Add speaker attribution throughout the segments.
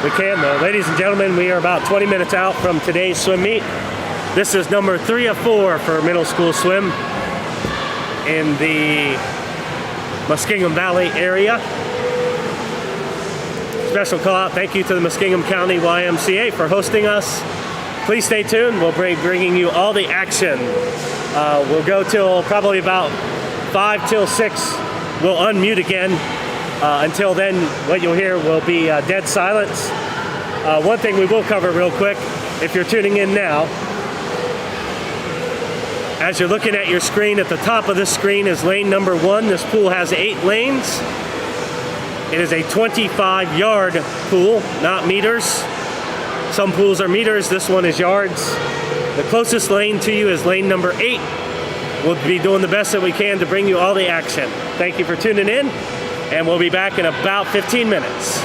Speaker 1: we can though. Ladies and gentlemen, we are about 20 minutes out from today's swim meet. This is number 3 of 4 for middle school swim in the Muskingum Valley area. Special call out, thank you to the Muskingum County YMCA for hosting us. Please stay tuned, we'll be bringing you all the action. We'll go till probably about 5 till 6. We'll unmute again. Until then, what you'll hear will be dead silence. One thing we will cover real quick, if you're tuning in now, as you're looking at your screen, at the top of this screen is lane number 1. This pool has 8 lanes. It is a 25-yard pool, not meters. Some pools are meters, this one is yards. The closest lane to you is lane number 8. We'll be doing the best that we can to bring you all the action. Thank you for tuning in, and we'll be back in about 15 minutes.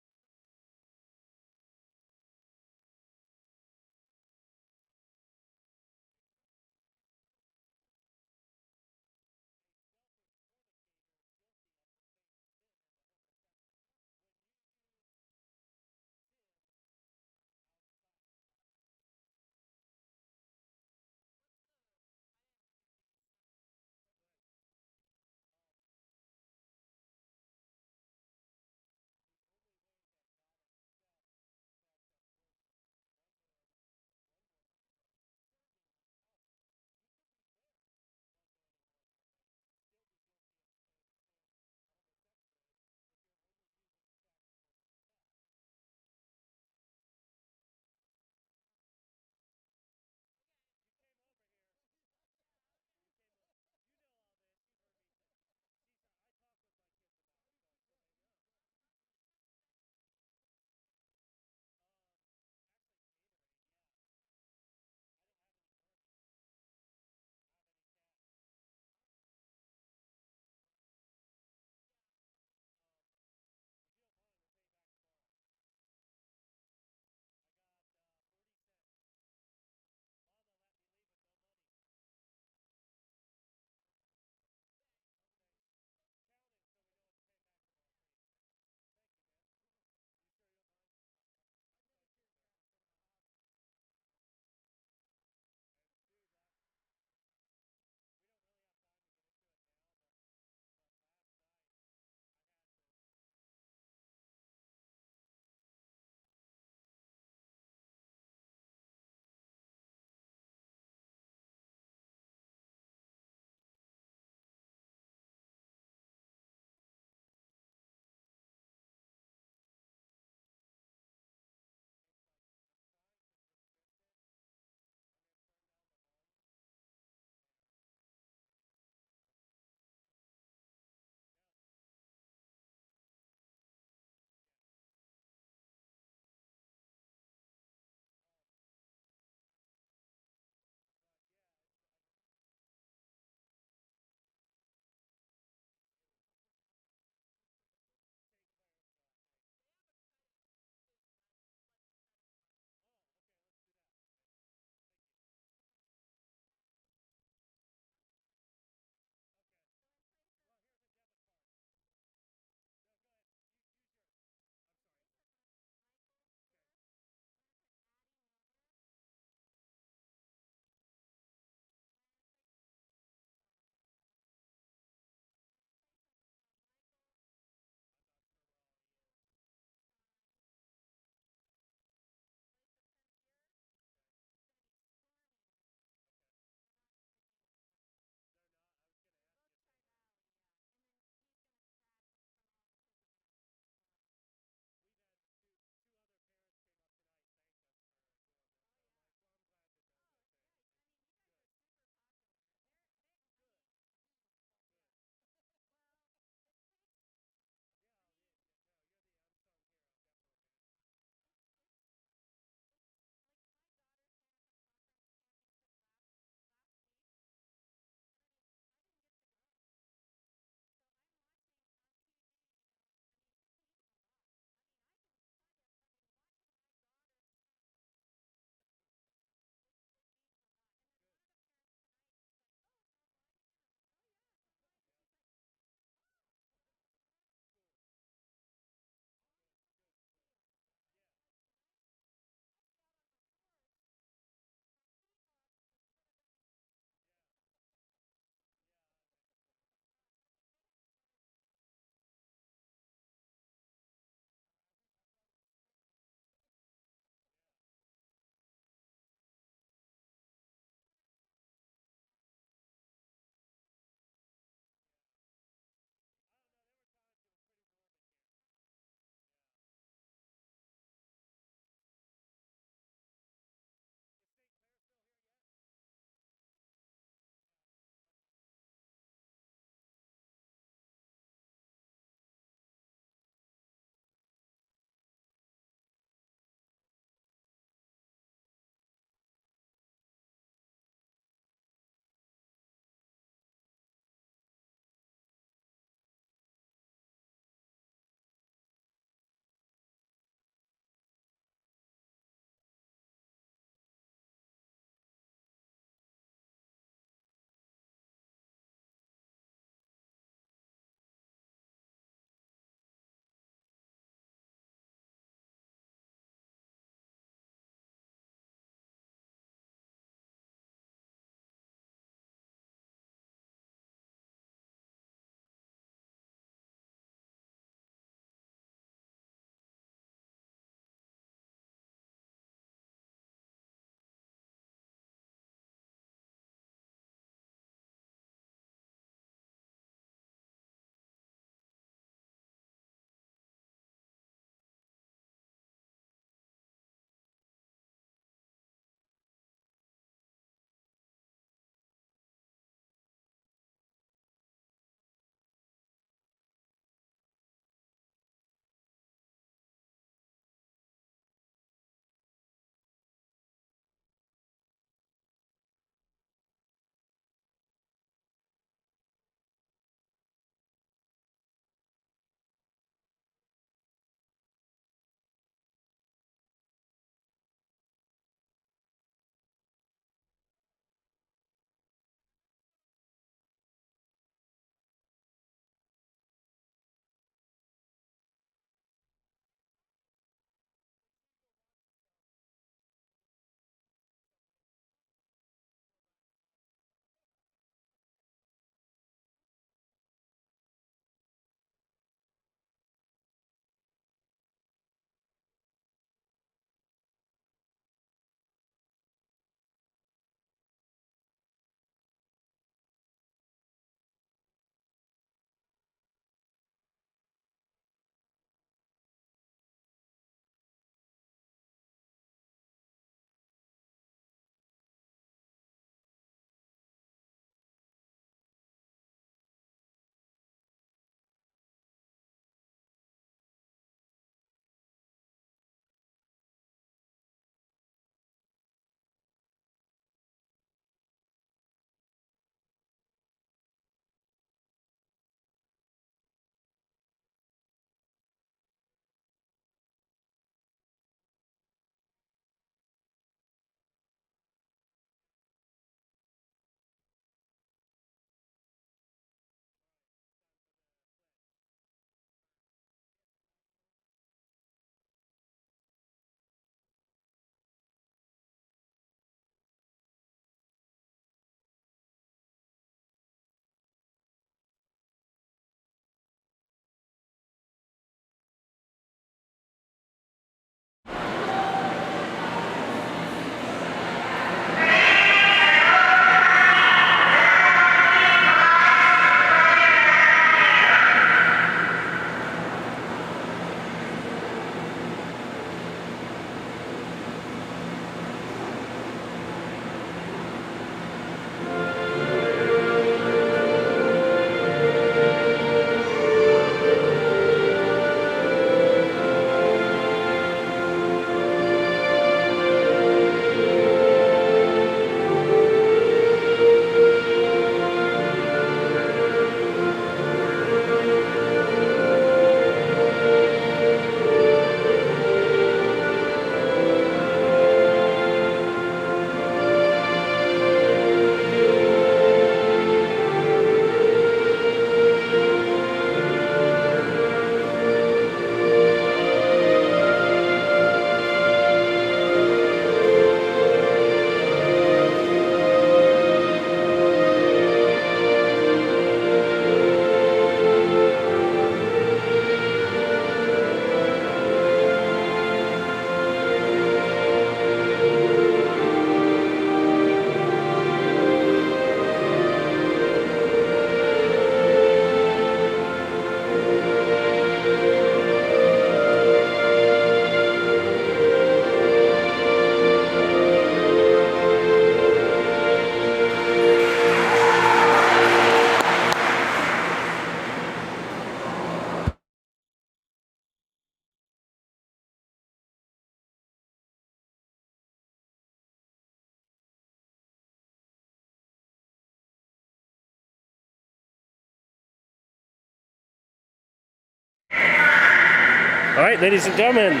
Speaker 1: All right, ladies and gentlemen,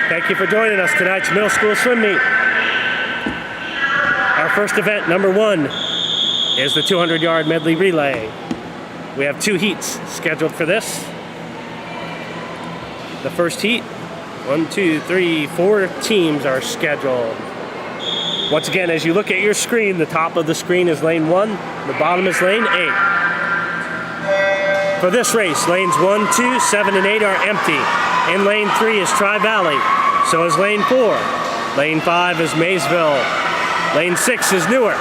Speaker 1: thank you for joining us tonight's middle school swim meet. Our first event, number 1, is the 200-yard medley relay. We have 2 heats scheduled for this. The first heat, 1, 2, 3, 4 teams are scheduled. Once again, as you look at your screen, the top of the screen is lane 1, the bottom is lane 8. For this race, lanes 1, 2, 7, and 8 are empty. In lane 3 is Tri-Valley, so is lane 4. Lane 5 is Maysville. Lane 6 is Newark.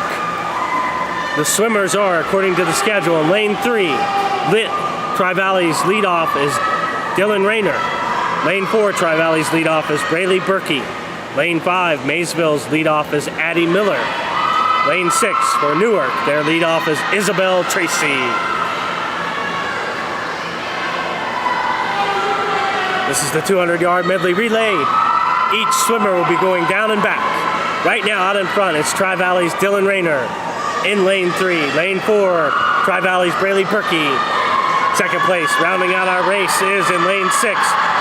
Speaker 1: The swimmers are, according to the schedule, in lane 3, Tri-Valley's leadoff is Dylan Rayner. Lane 4, Tri-Valley's leadoff is Braley Berkey. Lane 5, Maysville's leadoff is Addie Miller. Lane 6 for Newark, their leadoff is Isabel Tracy. This is the 200-yard medley relay. Each swimmer will be going down and back. Right now, out in front, it's Tri-Valley's Dylan Rayner. In lane 3, lane 4, Tri-Valley's Braley Berkey. Second place, rounding out our race, is in lane 6,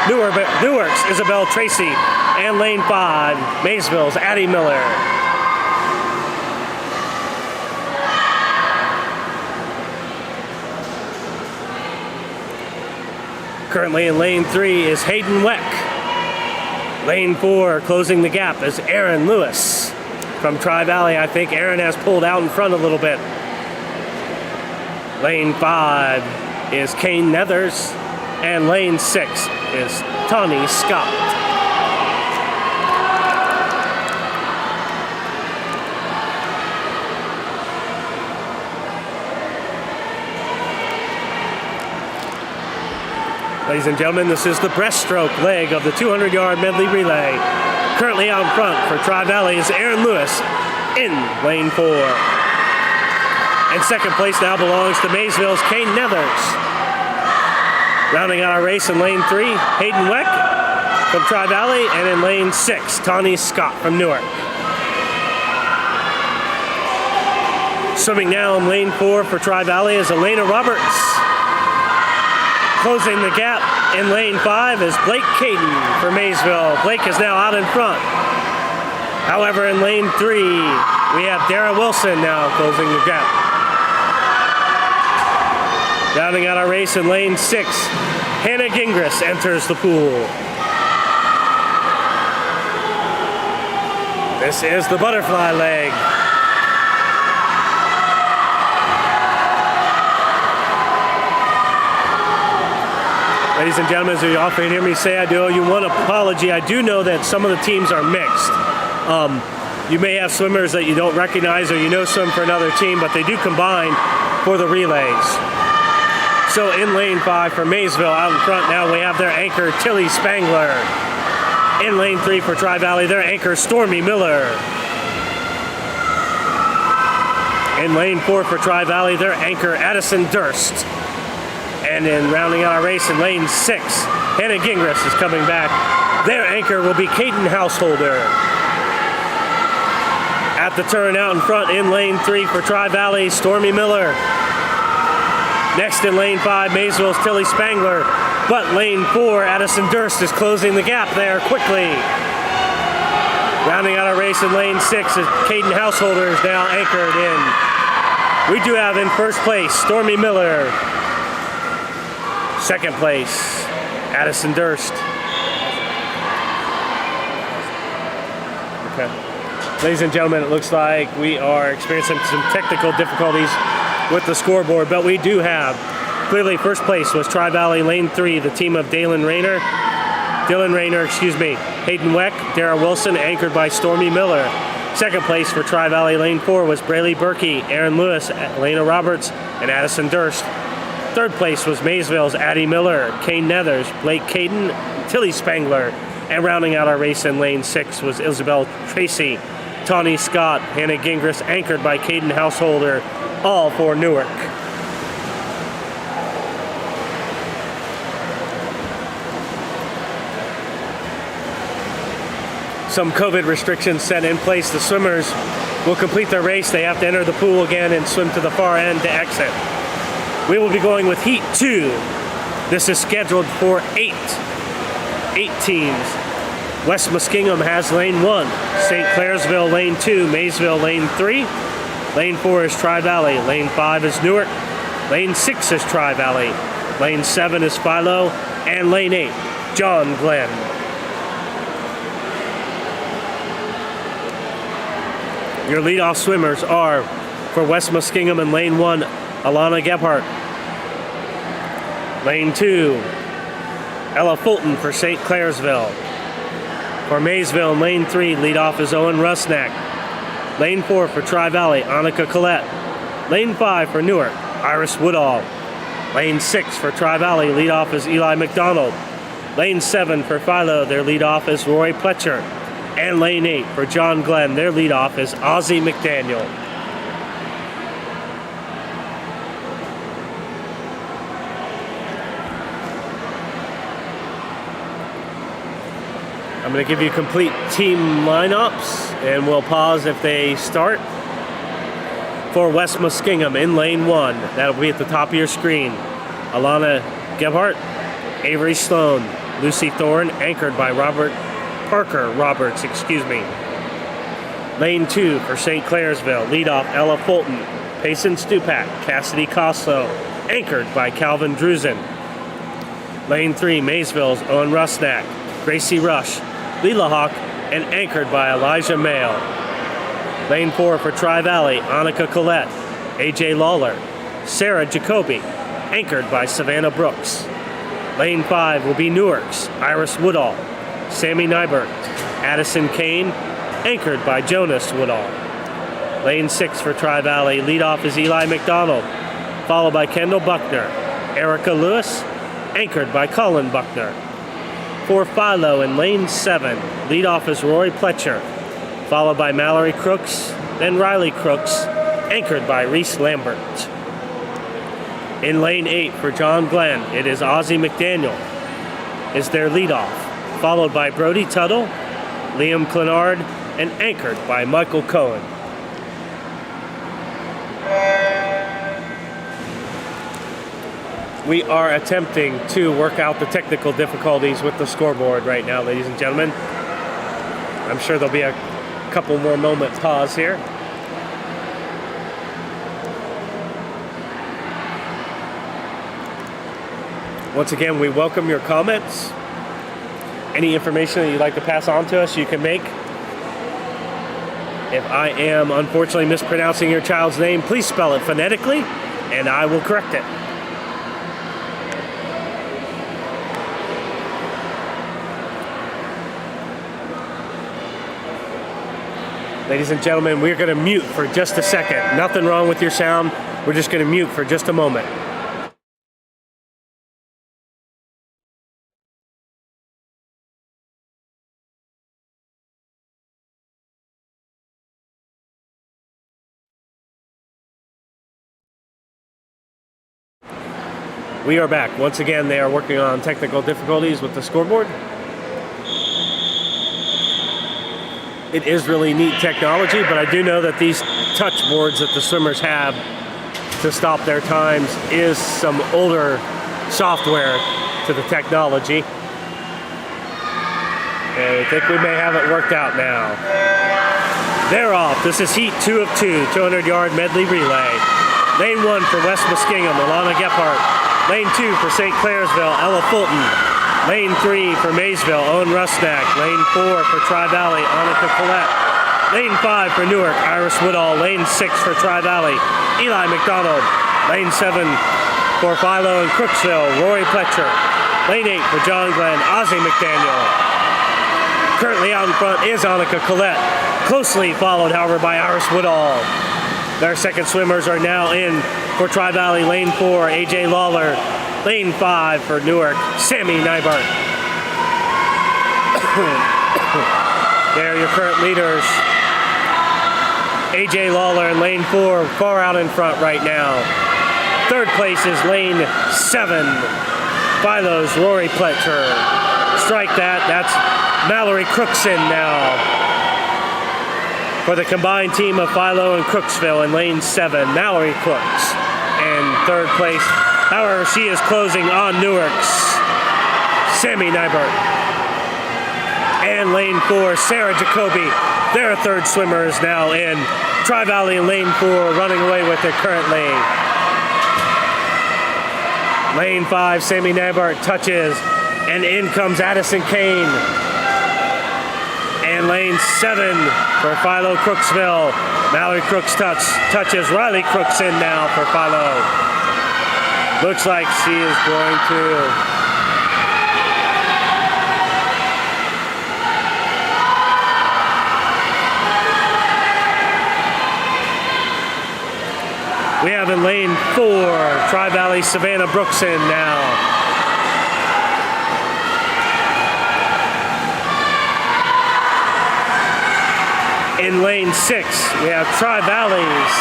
Speaker 1: Newark's Isabel Tracy. And lane 5, Maysville's Addie Miller. Currently in lane 3 is Hayden Weck. Lane 4, closing the gap, is Aaron Lewis. From Tri-Valley, I think Aaron has pulled out in front a little bit. Lane 5 is Kane Nethers. And lane 6 is Tawny Scott. Ladies and gentlemen, this is the breaststroke leg of the 200-yard medley relay. Currently out in front for Tri-Valley is Aaron Lewis in lane 4. And second place now belongs to Maysville's Kane Nethers. Rounding out our race in lane 3, Hayden Weck from Tri-Valley, and in lane 6, Tawny Scott from Newark. Swimming now in lane 4 for Tri-Valley is Elena Roberts. Closing the gap in lane 5 is Blake Caden for Maysville. Blake is now out in front. However, in lane 3, we have Dara Wilson now closing the gap. Rounding out our race in lane 6, Hannah Gingras enters the pool. This is the butterfly leg. Ladies and gentlemen, as you often hear me say, I do owe you one apology. I do know that some of the teams are mixed. You may have swimmers that you don't recognize or you know swim for another team, but they do combine for the relays. So in lane 5 for Maysville, out in front now we have their anchor, Tilly Spangler. In lane 3 for Tri-Valley, their anchor, Stormy Miller. In lane 4 for Tri-Valley, their anchor, Addison Durst. And in rounding out our race in lane 6, Hannah Gingras is coming back. Their anchor will be Caden Householder. At the turn out in front in lane 3 for Tri-Valley, Stormy Miller. Next in lane 5, Maysville's Tilly Spangler. But lane 4, Addison Durst is closing the gap there quickly. Rounding out our race in lane 6 is Caden Householder is now anchored in. We do have in first place, Stormy Miller. Second place, Addison Durst. Okay. Ladies and gentlemen, it looks like we are experiencing some technical difficulties with the scoreboard, but we do have, clearly first place was Tri-Valley lane 3, the team of Hayden Rayner, Hayden Weck, Dara Wilson, anchored by Stormy Miller. Second place for Tri-Valley lane 4 was Braley Berkey, Aaron Lewis, Elena Roberts, and Addison Durst. Third place was Maysville's Addie Miller, Kane Nethers, Blake Caden, Tilly Spangler. And rounding out our race in lane 6 was Isabel Tracy, Tawny Scott, Hannah Gingras, anchored by Caden Householder, all for Newark. Some COVID restrictions set in place. The swimmers will complete their race. They have to enter the pool again and swim to the far end to exit. We will be going with Heat 2. This is scheduled for 8 18s. West Muskingum has lane 1. St. Clairsville, lane 2. Maysville, lane 3. Lane 4 is Tri-Valley. Lane 5 is Newark. Lane 6 is Tri-Valley. Lane 7 is Philo. And lane 8, John Glenn. Your leadoff swimmers are, for West Muskingum in lane 1, Alana Gebhardt. Lane 2, Ella Fulton for St. Clairsville. For Maysville in lane 3, leadoff is Owen Rusnak. Lane 4 for Tri-Valley, Annika Collette. Lane 5 for Newark, Iris Woodall. Lane 6 for Tri-Valley, leadoff is Eli McDonald. Lane 7 for Philo, their leadoff is Roy Pletcher. And lane 8 for John Glenn, their leadoff is Ozzie McDaniel. I'm going to give you complete team lineups, and we'll pause if they start. For West Muskingum in lane 1, that'll be at the top of your screen. Alana Gebhardt, Avery Sloan, Lucy Thorne, anchored by Parker Roberts. Lane 2 for St. Clairsville, leadoff Ella Fulton, Payson Stupak, Cassidy Coslow, anchored by Calvin Drusen. Lane 3, Maysville's Owen Rusnak, Gracie Rush, Leela Hawk, and anchored by Elijah Mayo. Lane 4 for Tri-Valley, Annika Collette, AJ Lawler, Sarah Jacoby, anchored by Savannah Brooks. Lane 5 will be Newark's Iris Woodall, Sammy Nybert, Addison Kane, anchored by Jonas Woodall. Lane 6 for Tri-Valley, leadoff is Eli McDonald, followed by Kendall Buckner, Erica Lewis, anchored by Colin Buckner. For Philo in lane 7, leadoff is Roy Pletcher, followed by Mallory Crooks, then Riley Crooks, anchored by Reese Lambert. In lane 8 for John Glenn, it is Ozzie McDaniel is their leadoff, followed by Brody Tuttle, Liam Clenard, and anchored by Michael Cohen. We are attempting to work out the technical difficulties with the scoreboard right now, ladies and gentlemen. I'm sure there'll be a couple more moments pause here. Once again, we welcome your comments. Any information that you'd like to pass on to us, you can make. If I am unfortunately mispronouncing your child's name, please spell it phonetically, and I will correct it. Ladies and gentlemen, we're going to mute for just a second. Nothing wrong with your sound. We're just going to mute for just a moment. We are back. Once again, they are working on technical difficulties with the scoreboard. It is really neat technology, but I do know that these touch boards that the swimmers have to stop their times is some older software to the technology. And I think we may have it worked out now. They're off. This is heat 2 of 2, 200-yard medley relay. Lane 1 for West Muskingum, Alana Gebhardt. Lane 2 for St. Clairsville, Ella Fulton. Lane 3 for Maysville, Owen Rusnak. Lane 4 for Tri-Valley, Annika Collette. Lane 5 for Newark, Iris Woodall. Lane 6 for Tri-Valley, Eli McDonald. Lane 7 for Philo and Crooksville, Roy Pletcher. Lane 8 for John Glenn, Ozzie McDaniel. Currently out in front is Annika Collette, closely followed, however, by Iris Woodall. Their second swimmers are now in for Tri-Valley, lane 4, AJ Lawler. Lane 5 for Newark, Sammy Nybart. There are your current leaders. AJ Lawler in lane 4, far out in front right now. Third place is lane 7, Philo's Rory Pletcher. Strike that, that's Mallory Crookson now. For the combined team of Philo and Crooksville in lane 7, Mallory Crooks. And third place, however, she is closing on Newark's Sammy Nybart. And lane 4, Sarah Jacoby, their third swimmer, is now in. Tri-Valley in lane 4, running away with it currently. Lane 5, Sammy Nabart touches, and in comes Addison Kane. And lane 7 for Philo Crooksville. Mallory Crooks touches. Riley Crooks in now for Philo. Looks like she is going to. We have in lane 4, Tri-Valley Savannah Brooks in now. In lane 6, we have Tri-Valley's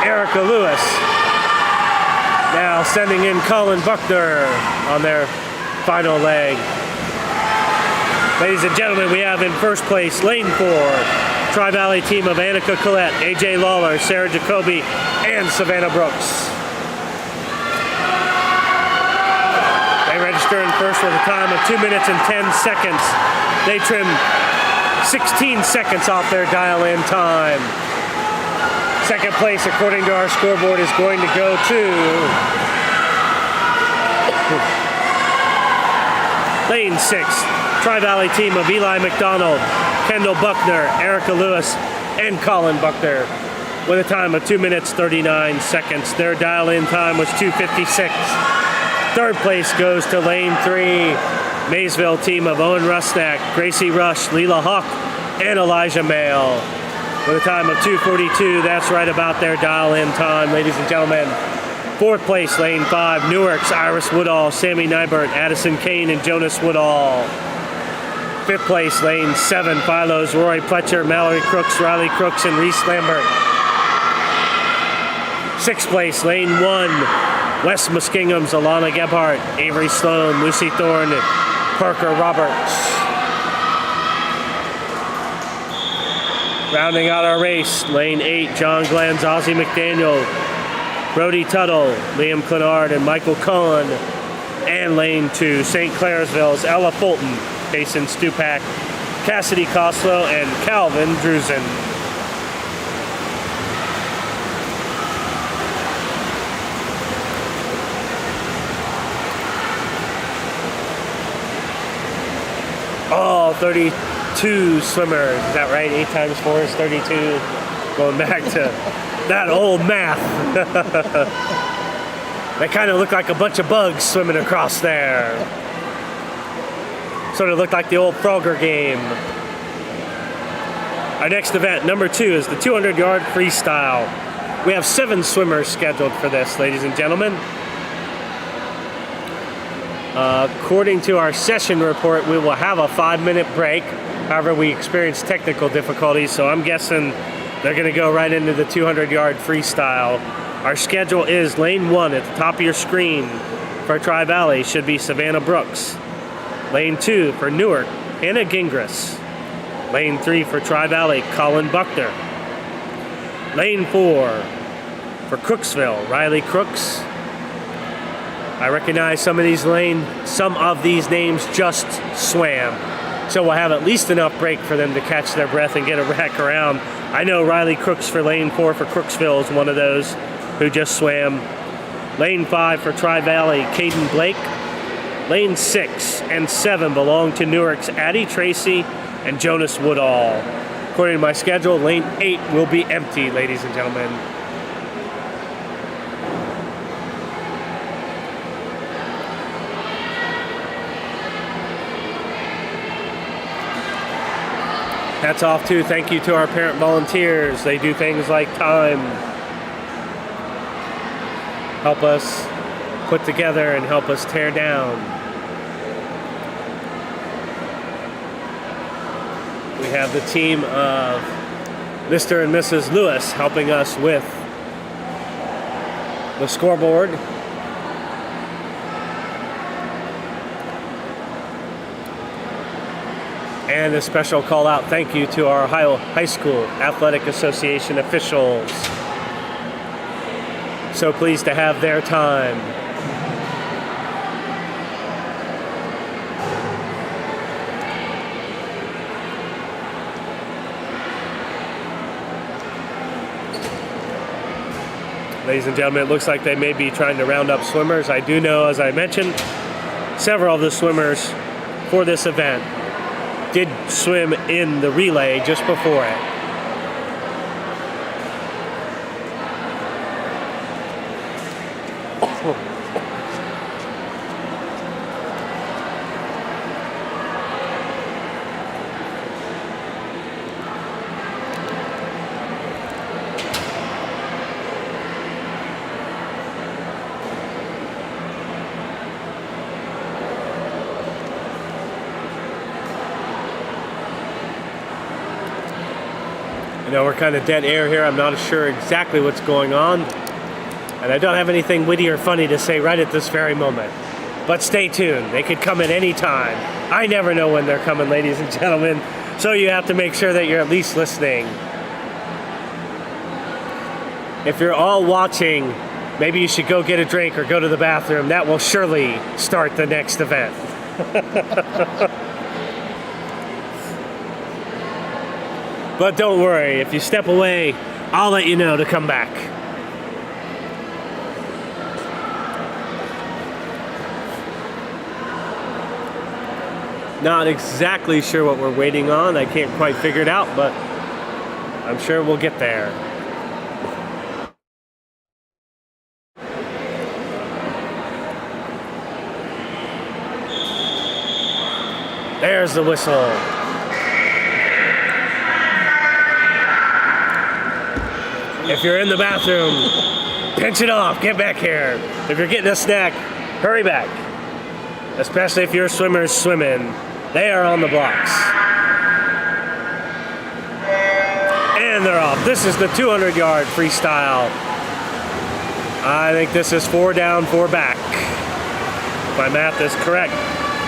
Speaker 1: Erica Lewis. Now sending in Colin Buckner on their final leg. Ladies and gentlemen, we have in first place, lane 4, Tri-Valley team of Annika Collette, AJ Lawler, Sarah Jacoby, and Savannah Brooks. They register in first with a time of 2 minutes and 10 seconds. They trim 16 seconds off their dial-in time. Second place, according to our scoreboard, is going to go to lane 6, Tri-Valley team of Eli McDonald, Kendall Buckner, Erica Lewis, and Colin Buckner, with a time of 2 minutes 39 seconds. Their dial-in time was 2:56. Third place goes to lane 3, Maysville team of Owen Rusnak, Gracie Rush, Leela Hawk, and Elijah Mail, with a time of 2:42. That's right about their dial-in time, ladies and gentlemen. Fourth place, lane 5, Newark's Iris Woodall, Sammy Nybert, Addison Kane, and Jonas Woodall. Fifth place, lane 7, Philo's Rory Pletcher, Mallory Crooks, Riley Crooks, and Reese Lambert. Sixth place, lane 1, West Muskingum's Alana Gebhardt, Avery Sloan, Lucy Thorne, and Parker Roberts. Rounding out our race, lane 8, John Glenn's Ozzie McDaniel, Brody Tuttle, Liam Clenard, and Michael Cohen. And lane 2, St. Clairsville's Ella Fulton, Jason Stupak, Cassidy Coslow, and Calvin Drusen. Oh, 32 swimmers. Is that right? 8 times 4 is 32. Going back to that old math. They kind of look like a bunch of bugs swimming across there. Sort of looked like the old Frogger game. Our next event, number 2, is the 200-yard freestyle. We have 7 swimmers scheduled for this, ladies and gentlemen. According to our session report, we will have a 5-minute break. However, we experienced technical difficulties, so I'm guessing they're going to go right into the 200-yard freestyle. Our schedule is lane 1 at the top of your screen for Tri-Valley should be Savannah Brooks. Lane 2 for Newark, Hannah Gingras. Lane 3 for Tri-Valley, Colin Buckner. Lane 4 for Crooksville, Riley Crooks. I recognize some of these names just swam. So we'll have at least enough break for them to catch their breath and get a rack around. I know Riley Crooks for lane 4 for Crooksville is one of those who just swam. Lane 5 for Tri-Valley, Caden Blake. Lane 6 and 7 belong to Newark's Addie Tracy and Jonas Woodall. According to my schedule, lane 8 will be empty, ladies and gentlemen. Hats off to, thank you to our parent volunteers. They do things like time, help us put together and help us tear down. We have the team of Mr. and Mrs. Lewis helping us with the scoreboard. And a special call out thank you to our Ohio High School Athletic Association officials. So pleased to have their time. Ladies and gentlemen, it looks like they may be trying to round up swimmers. I do know, as I mentioned, several of the swimmers for this event did swim in the relay just before it. I know we're kind of dead air here. I'm not sure exactly what's going on. And I don't have anything witty or funny to say right at this very moment. But stay tuned. They could come at any time. I never know when they're coming, ladies and gentlemen. So you have to make sure that you're at least listening. If you're all watching, maybe you should go get a drink or go to the bathroom. That will surely start the next event. But don't worry, if you step away, I'll let you know to come back. Not exactly sure what we're waiting on. I can't quite figure it out, but I'm sure we'll get there. There's the whistle. If you're in the bathroom, pinch it off, get back here. If you're getting a snack, hurry back. Especially if your swimmer's swimming. They are on the blocks. And they're off. This is the 200-yard freestyle. I think this is 4 down, 4 back. If my math is correct.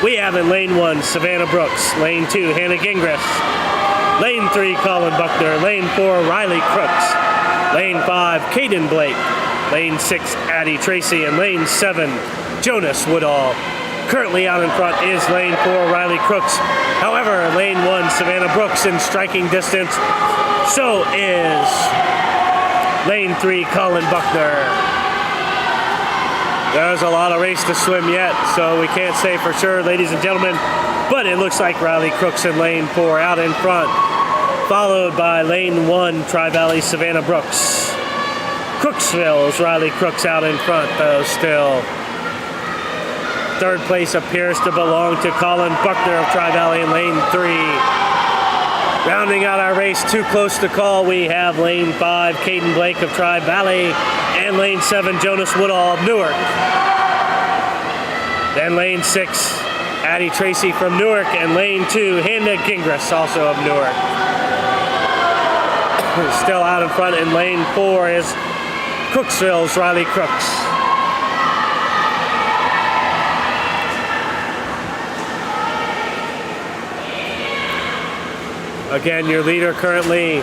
Speaker 1: We have in lane 1, Savannah Brooks. Lane 2, Hannah Gingras. Lane 3, Colin Buckner. Lane 4, Riley Crooks. Lane 5, Caden Blake. Lane 6, Addie Tracy. And lane 7, Jonas Woodall. Currently out in front is lane 4, Riley Crooks. However, lane 1, Savannah Brooks in striking distance. So is lane 3, Colin Buckner. There's a lot of race to swim yet, so we can't say for sure, ladies and gentlemen. But it looks like Riley Crooks in lane 4 out in front. Followed by lane 1, Tri-Valley Savannah Brooks. Crooksville's Riley Crooks out in front, though, still. Third place appears to belong to Colin Buckner of Tri-Valley in lane 3. Rounding out our race, too close to call, we have lane 5, Caden Blake of Tri-Valley, and lane 7, Jonas Woodall of Newark. Then lane 6, Addie Tracy from Newark, and lane 2, Hannah Gingras, also of Newark. Still out in front in lane 4 is Crooksville's Riley Crooks. Again, your leader currently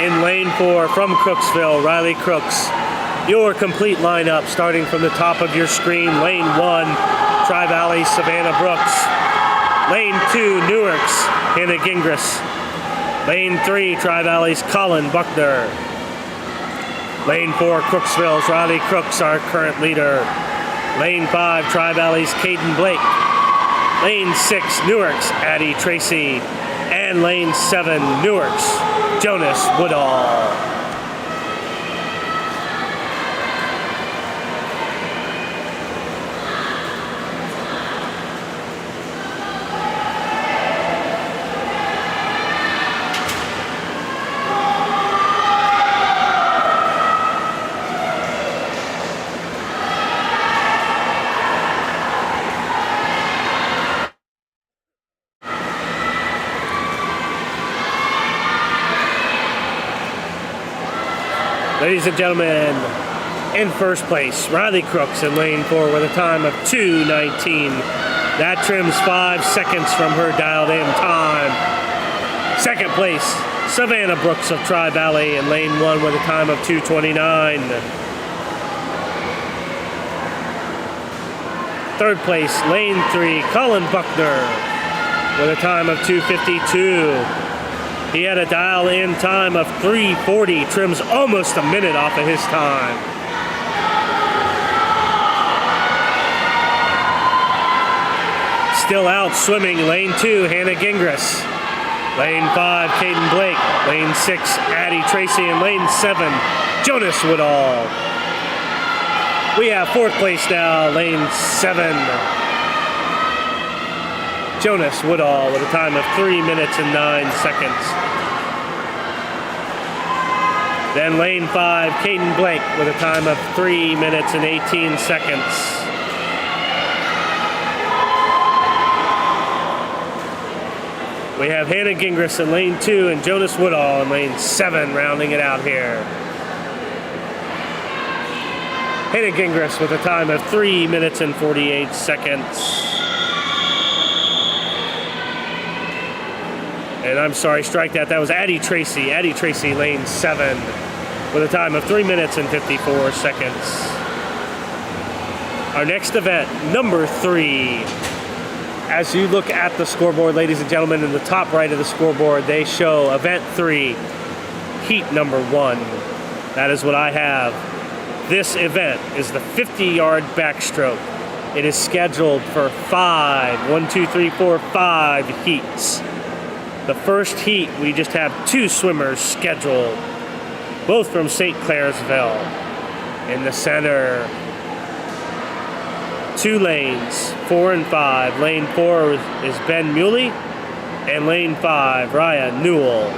Speaker 1: in lane 4 from Crooksville, Riley Crooks. Your complete lineup starting from the top of your screen. Lane 1, Tri-Valley Savannah Brooks. Lane 2, Newark's Hannah Gingras. Lane 3, Tri-Valley's Colin Buckner. Lane 4, Crooksville's Riley Crooks, our current leader. Lane 5, Tri-Valley's Caden Blake. Lane 6, Newark's Addie Tracy. And lane 7, Newark's Jonas Woodall. Ladies and gentlemen, in first place, Riley Crooks in lane 4 with a time of 2:19. That trims 5 seconds from her dialed-in time. Second place, Savannah Brooks of Tri-Valley in lane 1 with a time of 2:29. Third place, lane 3, Colin Buckner with a time of 2:52. He had a dial-in time of 3:40, trims almost a minute off of his time. Still out swimming, lane 2, Hannah Gingras. Lane 5, Caden Blake. Lane 6, Addie Tracy. And lane 7, Jonas Woodall. We have 4th place now, lane 7. Jonas Woodall with a time of 3 minutes and 9 seconds. Then lane 5, Caden Blake with a time of 3 minutes and 18 seconds. We have Hannah Gingras in lane 2 and Jonas Woodall in lane 7 rounding it out here. Hannah Gingras with a time of 3 minutes and 48 seconds. And I'm sorry, strike that. That was Addie Tracy. Addie Tracy, lane 7, with a time of 3 minutes and 54 seconds. Our next event, number 3. As you look at the scoreboard, ladies and gentlemen, in the top right of the scoreboard, they show event 3, heat number 1. That is what I have. This event is the 50-yard backstroke. It is scheduled for 5 heats. The first heat, we just have 2 swimmers scheduled, both from St. Clairsville. In the center, 2 lanes, 4 and 5. Lane 4 is Ben Muley, and lane 5, Raya Newell.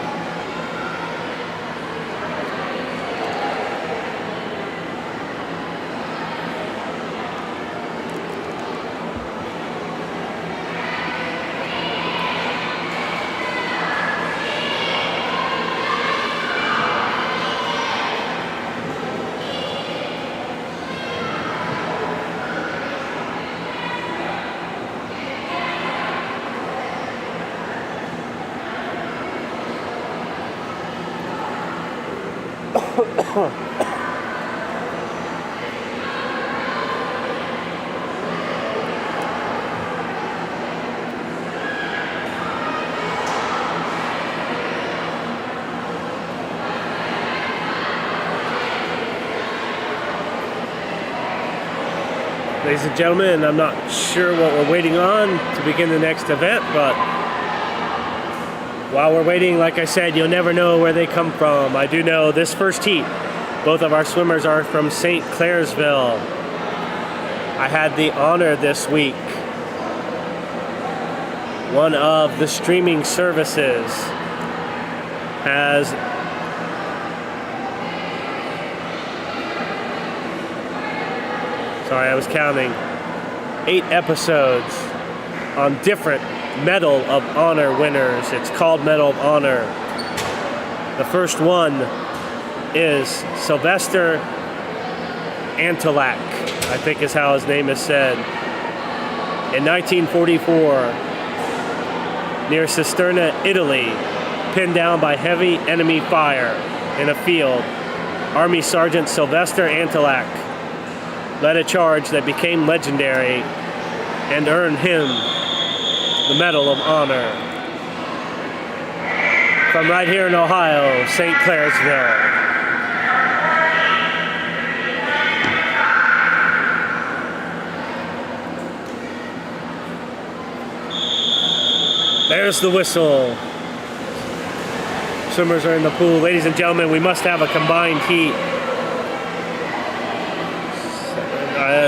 Speaker 1: Ladies and gentlemen, I'm not sure what we're waiting on to begin the next event, but while we're waiting, like I said, you'll never know where they come from. I do know this first heat, both of our swimmers are from St. Clairsville. I had the honor this week, one of the streaming services has sorry, I was counting 8 episodes on different Medal of Honor winners. It's called Medal of Honor. The first one is Sylvester Antilak, I think is how his name is said. In 1944, near Cisterna, Italy, pinned down by heavy enemy fire in a field, Army Sergeant Sylvester Antilak led a charge that became legendary and earned him the Medal of Honor. From right here in Ohio, St. Clairsville. There's the whistle. Swimmers are in the pool. Ladies and gentlemen, we must have a combined heat.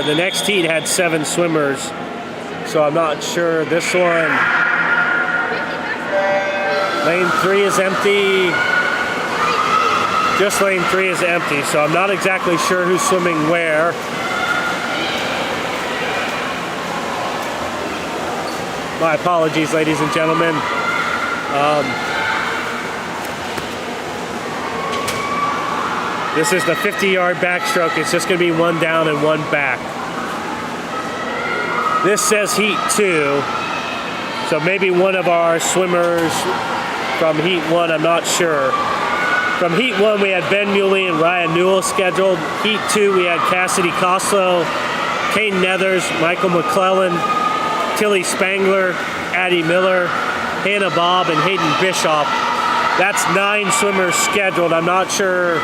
Speaker 1: The next heat had 7 swimmers, so I'm not sure. This one, lane 3 is empty. Just lane 3 is empty, so I'm not exactly sure who's swimming where. My apologies, ladies and gentlemen. This is the 50-yard backstroke. It's just going to be 1 down and 1 back. This says heat 2, so maybe one of our swimmers from heat 1, I'm not sure. From heat 1, we had Ben Muley and Ryan Newell scheduled. Heat 2, we had Cassidy Coslow, Kane Nethers, Michael McClellan, Tilly Spangler, Addie Miller, Hannah Bobb, and Hayden Bischoff That's 9 swimmers scheduled. I'm not sure.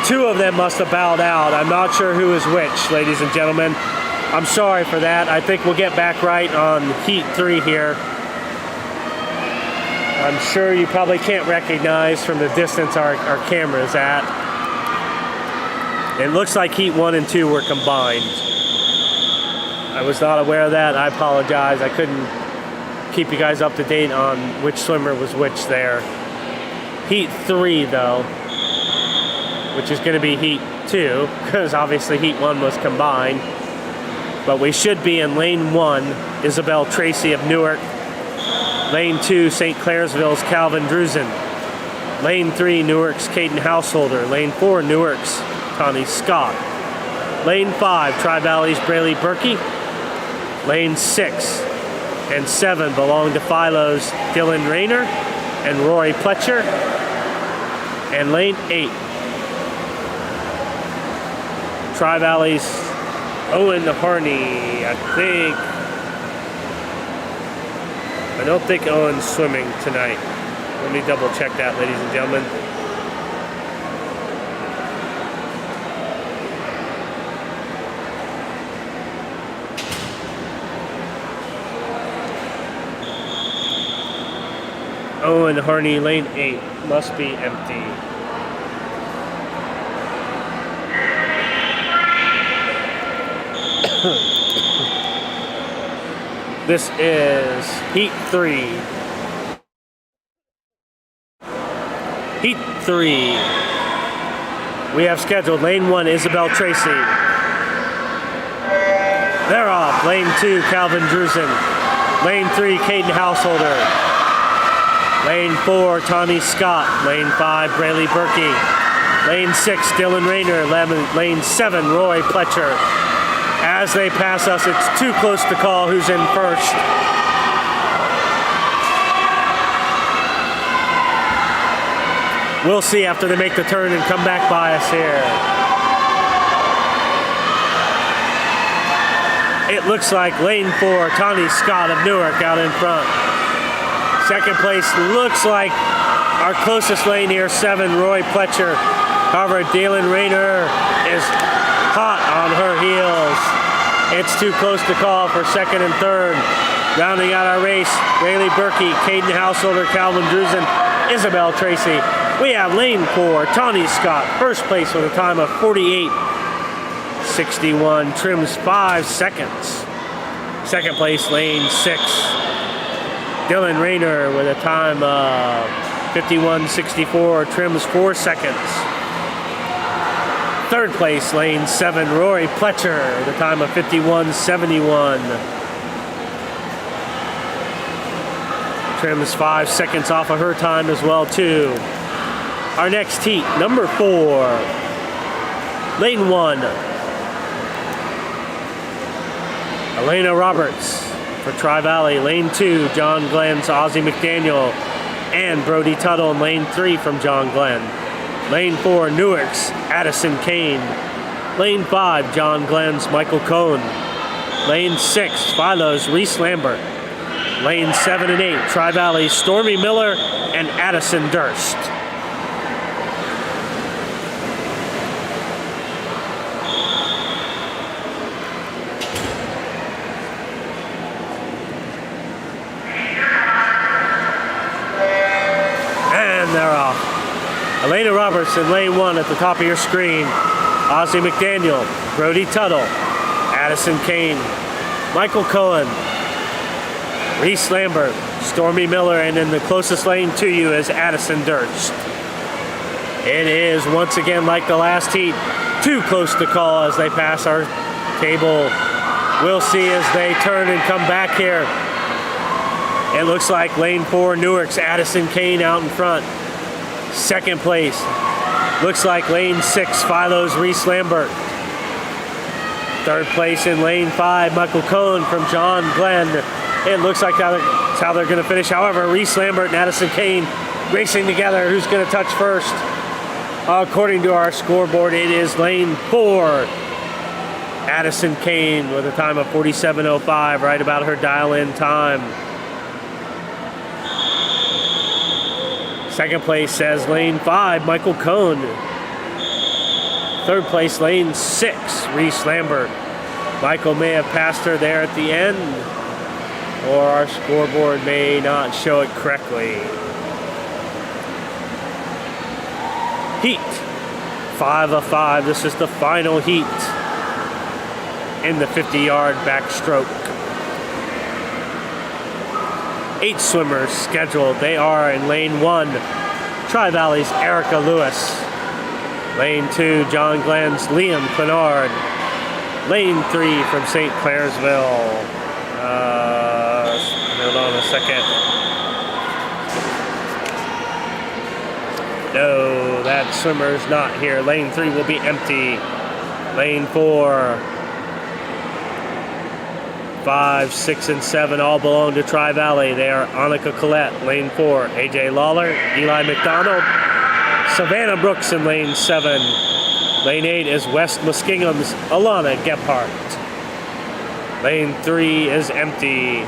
Speaker 1: 2 of them must have bowed out. I'm not sure who is which, ladies and gentlemen. I'm sorry for that. I think we'll get back right on heat 3 here. I'm sure you probably can't recognize from the distance our camera is at. It looks like heat 1 and 2 were combined. I was not aware of that. I apologize. I couldn't keep you guys up to date on which swimmer was which there. Heat 3 though, which is going to be heat 2, because obviously heat 1 was combined. But we should be in lane 1, Isabel Tracy of Newark. Lane 2, St. Clairsville's Calvin Drusen. Lane 3, Newark's Caden Householder. Lane 4, Newark's Connie Scott. Lane 5, Tri-Valley's Braley Berkey. Lane 6 and 7 belong to Philo's Dylan Rayner and Roy Pletcher. And lane 8, Tri-Valley's Owen Harney, I think. I don't think Owen's swimming tonight. Let me double check that, ladies and gentlemen. Owen Harney, lane 8, must be empty. This is heat 3. Heat 3. We have scheduled lane 1, Isabel Tracy. They're off. Lane 2, Calvin Drusen. Lane 3, Caden Householder. Lane 4, Tommy Scott. Lane 5, Braley Berkey. Lane 6, Dylan Rayner. Lane 7, Roy Pletcher. As they pass us, it's too close to call who's in first. We'll see after they make the turn and come back by us here. It looks like lane 4, Tawny Scott of Newark out in front. Second place looks like our closest lane here, 7, Roy Pletcher. However, Dylan Rayner is hot on her heels. It's too close to call for second and third. Rounding out our race, Braley Berkey, Caden Householder, Calvin Drusen, Isabel Tracy. We have lane 4, Tawny Scott, first place with a time of 48:61, trims 5 seconds. Second place, lane 6, Dylan Rayner with a time of 51:64, trims 4 seconds. Third place, lane 7, Roy Pletcher, with a time of 51:71. Trims 5 seconds off of her time as well, too. Our next heat, number 4, lane 1, Elena Roberts for Tri-Valley. Lane 2, John Glenn's Ozzie McDaniel and Brody Tuttle in lane 3 from John Glenn. Lane 4, Newark's Addison Kane. Lane 5, John Glenn's Michael Cohn. Lane 6, Philo's Reese Lambert. Lane 7 and 8, Tri-Valley's Stormy Miller and Addison Durst. And they're off. Elena Roberts in lane 1 at the top of your screen. Ozzie McDaniel, Brody Tuttle, Addison Kane, Michael Cohen, Reese Lambert, Stormy Miller, and in the closest lane to you is Addison Durst. It is once again like the last heat, too close to call as they pass our table. We'll see as they turn and come back here. It looks like lane 4, Newark's Addison Kane out in front. Second place, looks like lane 6, Philo's Reese Lambert. Third place in lane 5, Michael Cohen from John Glenn. It looks like that's how they're going to finish. However, Reese Lambert and Addison Kane racing together. Who's going to touch first? According to our scoreboard, it is lane 4, Addison Kane, with a time of 47:05, right about her dial-in time. Second place says lane 5, Michael Cohn. Third place, lane 6, Reese Lambert. Michael may have passed her there at the end, or our scoreboard may not show it correctly. Heat 5 of 5. This is the final heat in the 50-yard backstroke. 8 swimmers scheduled. They are in lane 1, Tri-Valley's Erica Lewis. Lane 2, John Glenn's Liam Clenard. Lane 3 from St. Clairsville. Hold on a second. No, that swimmer's not here. Lane 3 will be empty. Lane 4, 5, 6, and 7 all belong to Tri-Valley. They are Annika Collette, lane 4. AJ Lawler, Eli McDonald, Savannah Brooks in lane 7. Lane 8 is West Muskingum's Alana Gephardt. Lane 3 is empty.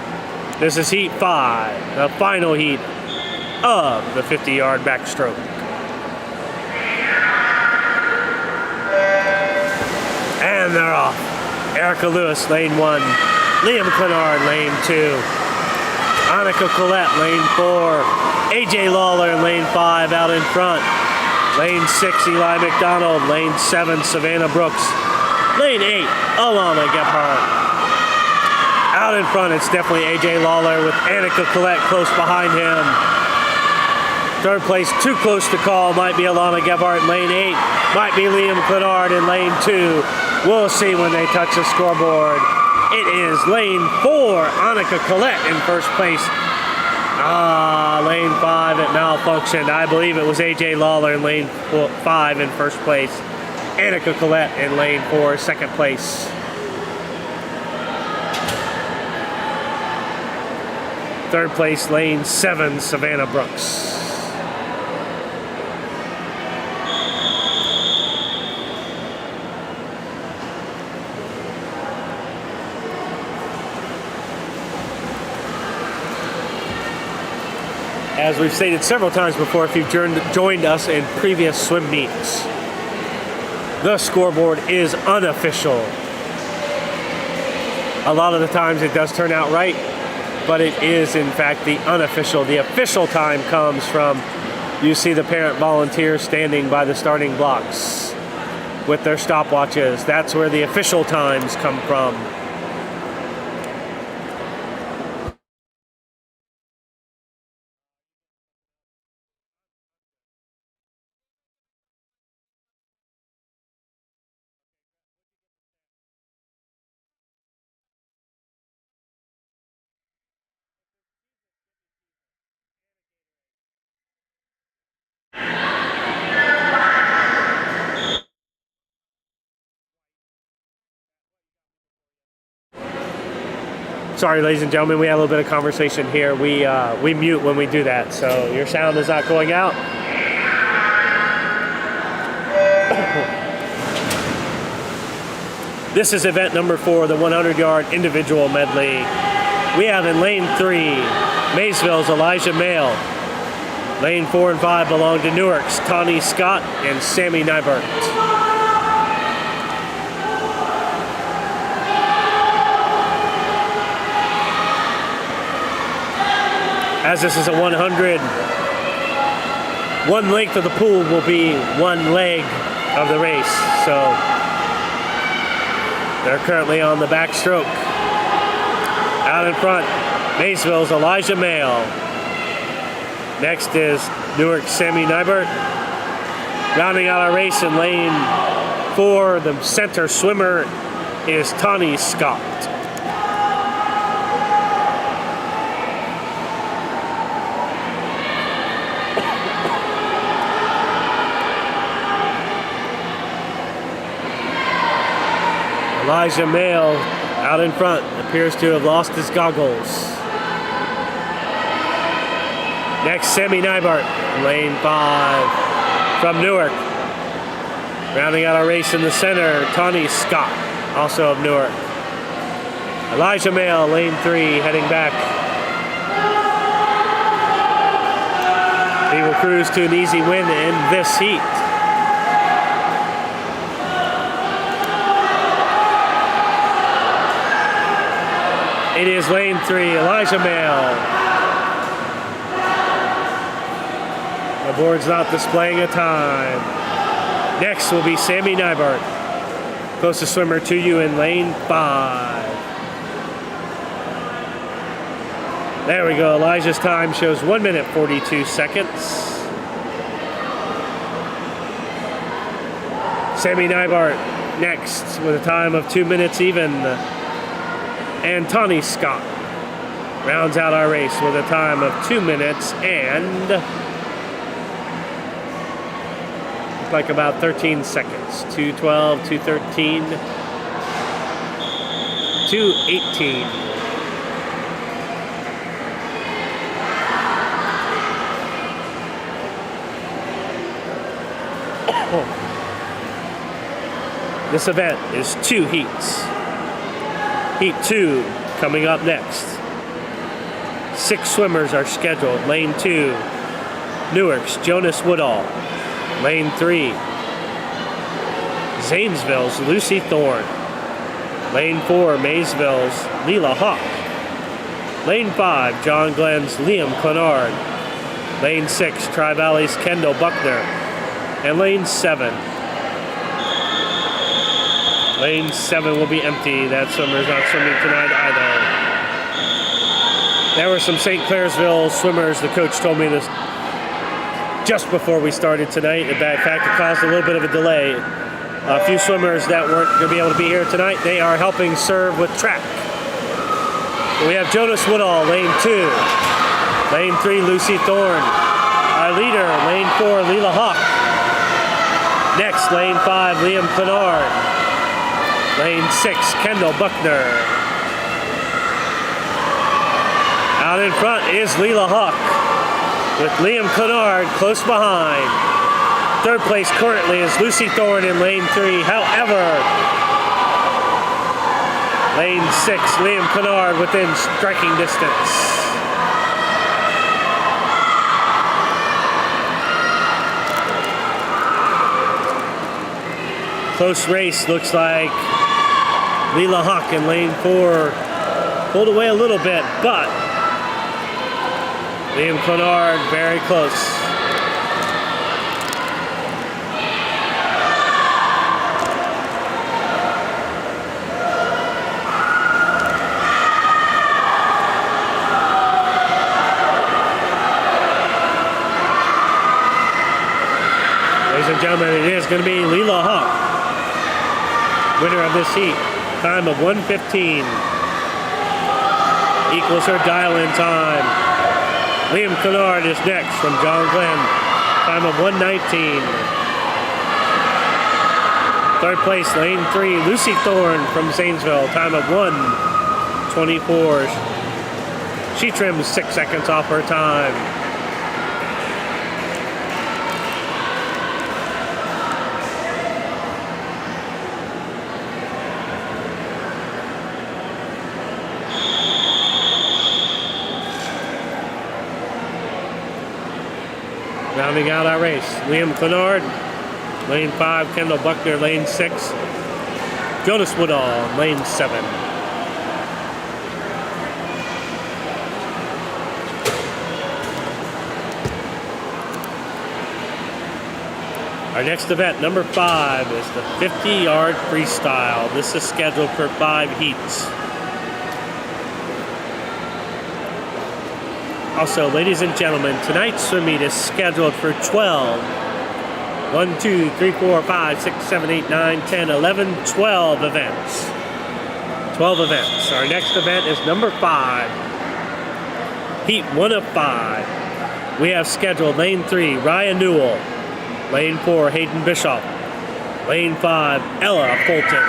Speaker 1: This is heat 5, the final heat of the 50-yard backstroke. And they're off. Erica Lewis, lane 1. Liam Clenard, lane 2. Annika Collette, lane 4. AJ Lawler in lane 5 out in front. Lane 6, Eli McDonald. Lane 7, Savannah Brooks. Lane 8, Alana Gephardt. Out in front, it's definitely AJ Lawler with Annika Collette close behind him. Third place, too close to call, might be Alana Gephardt in lane 8. Might be Liam Clenard in lane 2. We'll see when they touch the scoreboard. It is lane 4, Annika Collette in first place. Lane 5, it malfunctioned. I believe it was AJ Lawler in lane 5 in first place. Annika Collette in lane 4, second place. Third place, lane 7, Savannah Brooks. As we've stated several times before, if you've joined us in previous swim meets, the scoreboard is unofficial. A lot of the times it does turn out right, but it is in fact the unofficial. The official time comes from, you see the parent volunteers standing by the starting blocks with their stopwatches. That's where the official times come from. Sorry, ladies and gentlemen, we had a little bit of conversation here. We mute when we do that, so your sound is not going out. This is event number 4, the 100-yard individual medley. We have in lane 3, Maysville's Elijah Mayle. Lane 4 and 5 belong to Newark's Tawny Scott and Sammy Nybert. As this is a 100, one length of the pool will be one leg of the race. So they're currently on the backstroke. Out in front, Maysville's Elijah Mayle. Next is Newark's Sammy Nybert. Rounding out our race in lane 4, the center swimmer is Tawny Scott. Elijah Mayle out in front appears to have lost his goggles. Next, Sammy Nybert, lane 5 from Newark. Rounding out our race in the center, Tawny Scott, also of Newark. Elijah Mayle, lane 3, heading back. He will cruise to an easy win in this heat. It is lane 3, Elijah Mail. The board's not displaying a time. Next will be Sammy Nybart, closest swimmer to you in lane 5. There we go. Elijah's time shows 1 minute 42 seconds. Sammy Nybart next with a time of 2 minutes even. And Tawny Scott rounds out our race with a time of 2 minutes and like about 13 seconds. 2:12, 2:13, 2:18. This event is 2 heats. Heat 2 coming up next. 6 swimmers are scheduled. Lane 2, Newark's Jonas Woodall. Lane 3, Zanesville's Lucy Thorne. Lane 4, Maysville's Leela Hawk. Lane 5, John Glenn's Liam Clenard. Lane 6, Tri-Valley's Kendall Buckner. And Lane 7. Lane 7 will be empty. That swimmer's not swimming tonight either. There were some St. Clairsville swimmers. The coach told me this just before we started tonight. In fact, it caused a little bit of a delay. A few swimmers that weren't going to be able to be here tonight, they are helping serve with track. We have Jonas Woodall, lane 2. Lane 3, Lucy Thorne. Our leader, lane 4, Leela Hawk. Next, lane 5, Liam Clenard. Lane 6, Kendall Buckner. Out in front is Leela Hawk, with Liam Clenard close behind. Third place currently is Lucy Thorne in lane 3. However, lane 6, Liam Clenard within striking distance. Close race, looks like Leela Hawk in lane 4 pulled away a little bit, but Liam Clenard very close. Ladies and gentlemen, it is going to be Leela Hawk, winner of this heat. Time of 1:15. Equals her dial-in time. Liam Clenard is next from John Glenn. Time of 1:19. Third place, lane 3, Lucy Thorne from Zanesville. Time of 1:24. She trims 6 seconds off her time. Rounding out our race, Liam Clenard, lane 5, Kendall Buckner, lane 6, Jonas Woodall, lane 7. Our next event, number 5, is the 50-yard freestyle. This is scheduled for 5 heats. Also, ladies and gentlemen, tonight's swim meet is scheduled for 12. 1, 2, 3, 4, 5, 6, 7, 8, 9, 10, 11, 12 events. 12 events. Our next event is number 5. Heat 1 of 5. We have scheduled lane 3, Ryan Newell. Lane 4, Hayden Bischoff. Lane 5, Ella Fulton.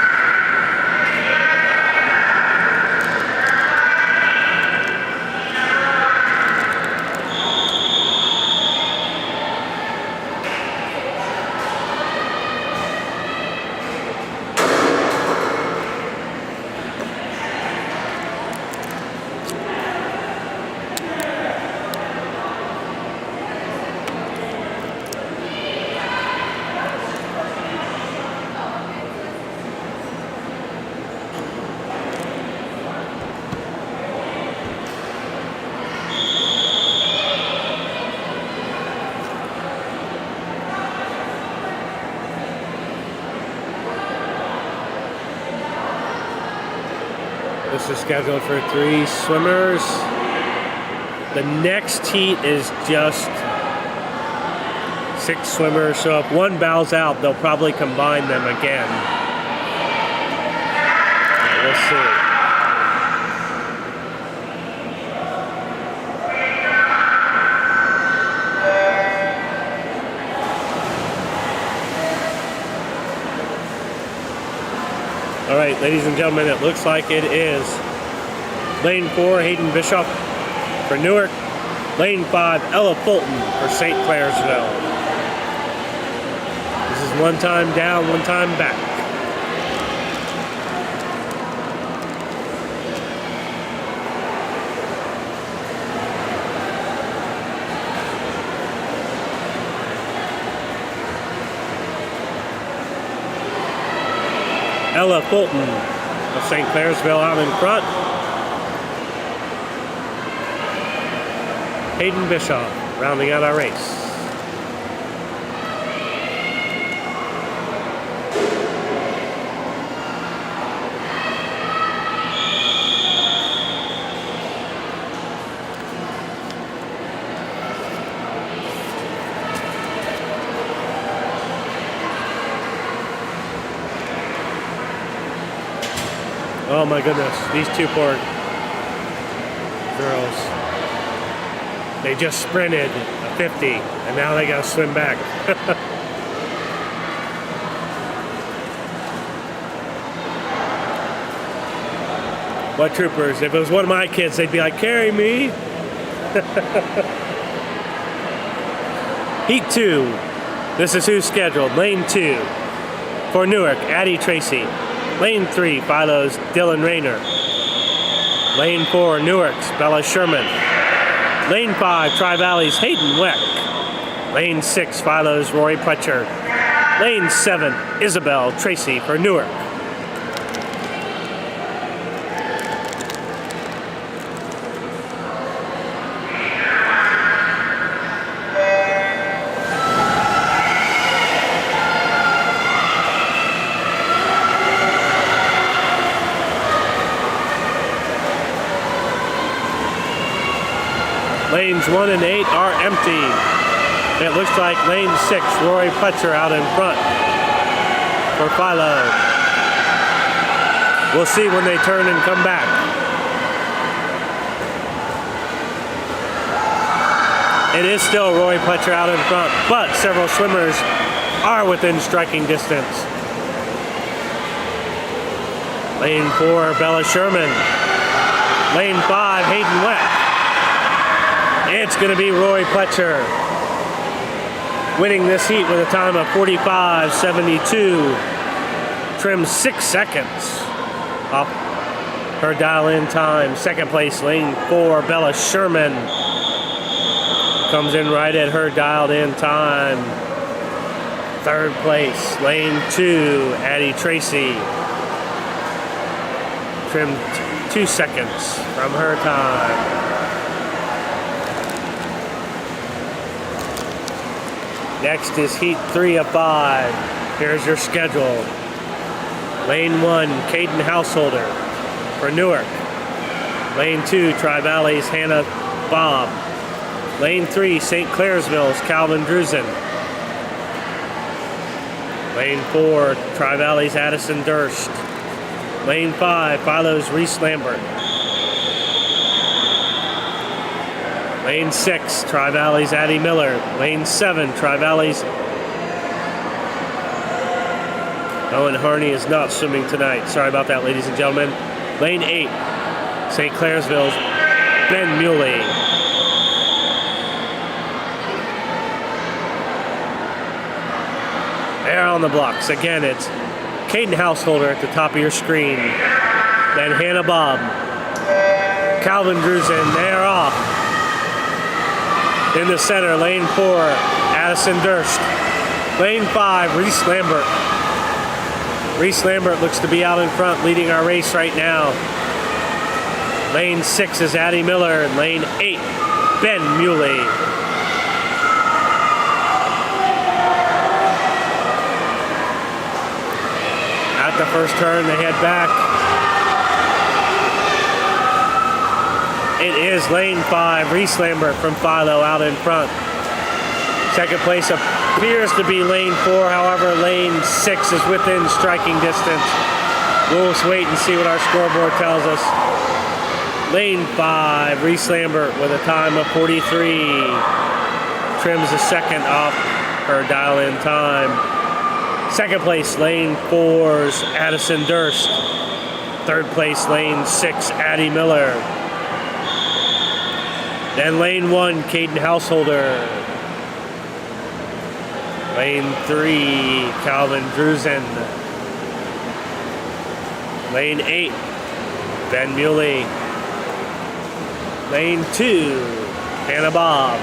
Speaker 1: Race is scheduled for 3 swimmers. The next heat is just 6 swimmers, so if one bows out, they'll probably combine them again. We'll see. All right, ladies and gentlemen, it looks like it is lane 4, Hayden Bishop for Newark. Lane 5, Ella Fulton for St. Clairsville. This is one time down, one time back. Ella Fulton of St. Clairsville out in front. Hayden Bishop rounding out our race. Oh my goodness, these two poor girls. They just sprinted a 50 and now they gotta swim back. What troopers? If it was one of my kids, they'd be like, carry me. Heat 2. This is who's scheduled. Lane 2 for Newark, Addie Tracy. Lane 3, Philo's Dylan Rayner. Lane 4, Newark's Bella Sherman. Lane 5, Tri-Valley's Hayden Weck. Lane 6, Philo's Rory Pletcher. Lane 7, Isabel Tracy for Newark. Lanes 1 and 8 are empty. It looks like lane 6, Rory Pletcher out in front for Philo. We'll see when they turn and come back. It is still Rory Pletcher out in front, but several swimmers are within striking distance. Lane 4, Bella Sherman. Lane 5, Hayden Weck. It's going to be Rory Pletcher winning this heat with a time of 45.72. Trim 6 seconds off her dial-in time. Second place, lane 4, Bella Sherman. Comes in right at her dialed-in time. Third place, lane 2, Addie Tracy. Trimmed 2 seconds from her time. Next is heat 3 of 5. Here's your schedule. Lane 1, Caden Householder for Newark. Lane 2, Tri-Valley's Hannah Bob. Lane 3, St. Clairsville's Calvin Drusen. Lane 4, Tri-Valley's Addison Durst. Lane 5, Philo's Reese Lambert. Lane 6, Tri-Valley's Addie Miller. Lane 7, Tri-Valley's Owen Harney is not swimming tonight. Sorry about that, ladies and gentlemen. Lane 8, St. Clairsville's Ben Muley. There on the blocks. Again, it's Caden Householder at the top of your screen. Then Hannah Bob. Calvin Drusen, they're off. In the center, lane 4, Addison Durst. Lane 5, Reese Lambert. Reese Lambert looks to be out in front, leading our race right now. Lane 6 is Addie Miller, and lane 8, Ben Muley. At the first turn, they head back. It is lane 5, Reese Lambert from Philo out in front. Second place appears to be lane 4, however, lane 6 is within striking distance. We'll just wait and see what our scoreboard tells us. Lane 5, Reese Lambert with a time of 43. Trims a second off her dial-in time. Second place, lane 4's Addison Durst. Third place, lane 6, Addie Miller. Then lane 1, Caden Householder. Lane 3, Calvin Drusen. Lane 8, Ben Muley. Lane 2, Hannah Bob.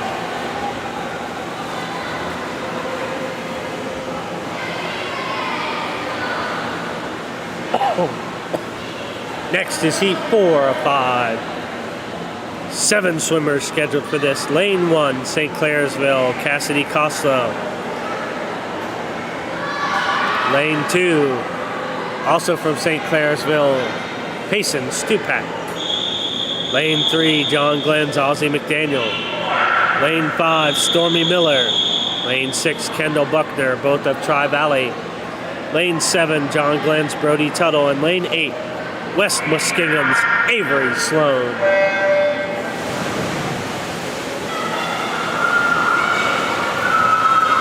Speaker 1: Next is heat 4 of 5. 7 swimmers scheduled for this. Lane 1, St. Clairsville, Cassidy Coslow. Lane 2, also from St. Clairsville, Payson Stupak. Lane 3, John Glenn's Ozzie McDaniel. Lane 5, Stormy Miller. Lane 6, Kendall Buckner, both of Tri-Valley. Lane 7, John Glenn's Brody Tuttle. And lane 8, West Muskingum's Avery Sloan.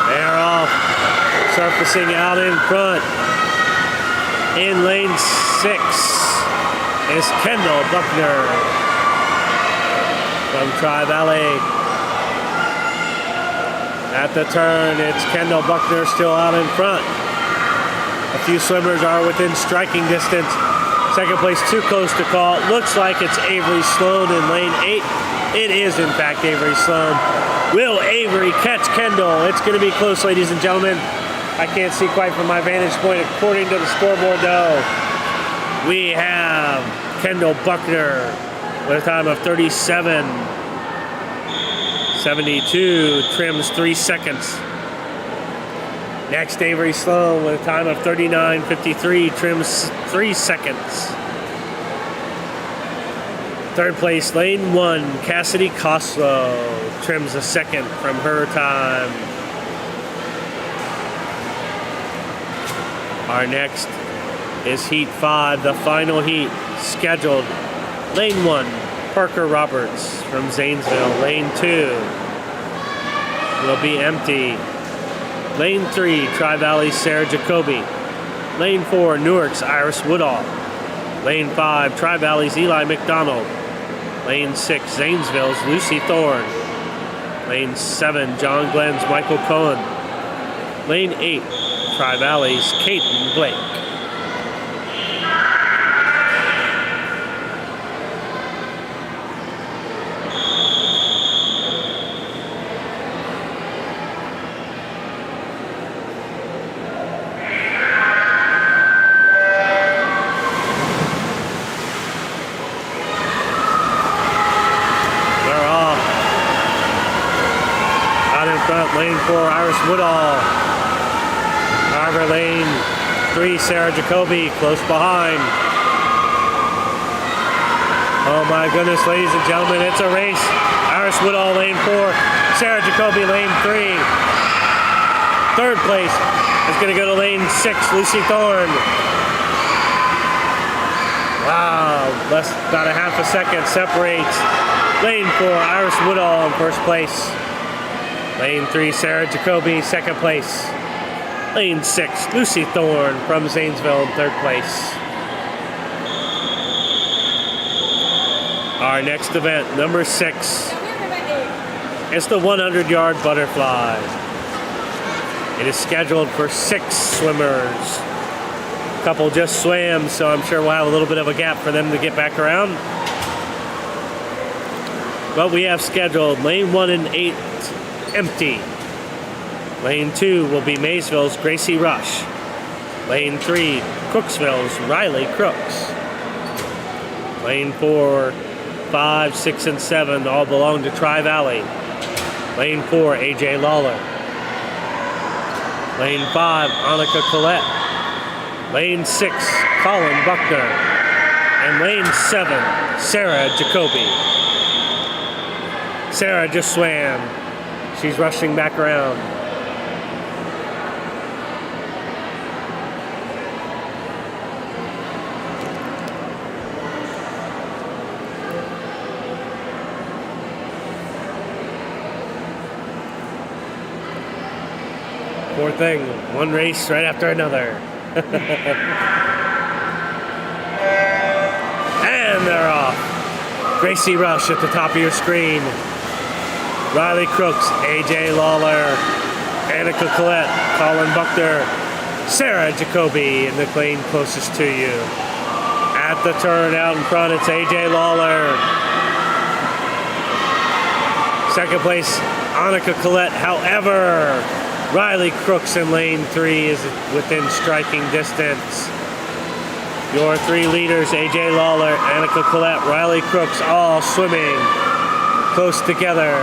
Speaker 1: They're off, surfacing out in front. In lane 6 is Kendall Buckner from Tri-Valley. At the turn, it's Kendall Buckner still out in front. A few swimmers are within striking distance. Second place too close to call. It looks like it's Avery Sloan in lane 8. It is in fact Avery Sloan. Will Avery catch Kendall? It's going to be close, ladies and gentlemen. I can't see quite from my vantage point according to the scoreboard though. We have Kendall Buckner with a time of 37.72, trims 3 seconds. Next, Avery Sloan with a time of 39.53, trims 3 seconds. Third place, lane 1, Cassidy Coslow, trims a second from her time. Our next is heat 5, the final heat, scheduled. Lane 1, Parker Roberts from Zanesville. Lane 2 will be empty. Lane 3, Tri-Valley Sarah Jacoby. Lane 4, Newark's Iris Woodall. Lane 5, Tri-Valley's Eli McDonald. Lane 6, Zanesville's Lucy Thorne. Lane 7, John Glenn's Michael Cohen. Lane 8, Tri-Valley's Caden Blake. Lane 4, Iris Woodall. However, lane 3, Sarah Jacoby, close behind. Oh my goodness, ladies and gentlemen, it's a race. Iris Woodall, lane 4. Sarah Jacoby, lane 3. Third place is going to go to lane 6, Lucy Thorne. Wow, about a half a second separates lane 4, Iris Woodall in first place. Lane 3, Sarah Jacoby, second place. Lane 6, Lucy Thorne from Zanesville in third place. Our next event, number 6, is the 100-yard butterfly. It is scheduled for 6 swimmers. A couple just swam, so I'm sure we'll have a little bit of a gap for them to get back around. But we have scheduled lane 1 and 8 empty. Lane 2 will be Maysville's Gracie Rush. Lane 3, Crooksville's Riley Crooks. Lane 4, 5, 6, and 7 all belong to Tri-Valley. Lane 4, AJ Lawler. Lane 5, Annika Collette. Lane 6, Colin Buckner. And lane 7, Sarah Jacoby. Sarah just swam. She's rushing back around. Poor thing, one race right after another. And they're off. Gracie Rush at the top of your screen. Riley Crooks, AJ Lawler, Annika Collette, Colin Buckner, Sarah Jacoby in the lane closest to you. At the turn out in front, it's AJ Lawler. Second place, Annika Collette. However, Riley Crooks in lane 3 is within striking distance. Your 3 leaders, AJ Lawler, Annika Collette, Riley Crooks, all swimming close together.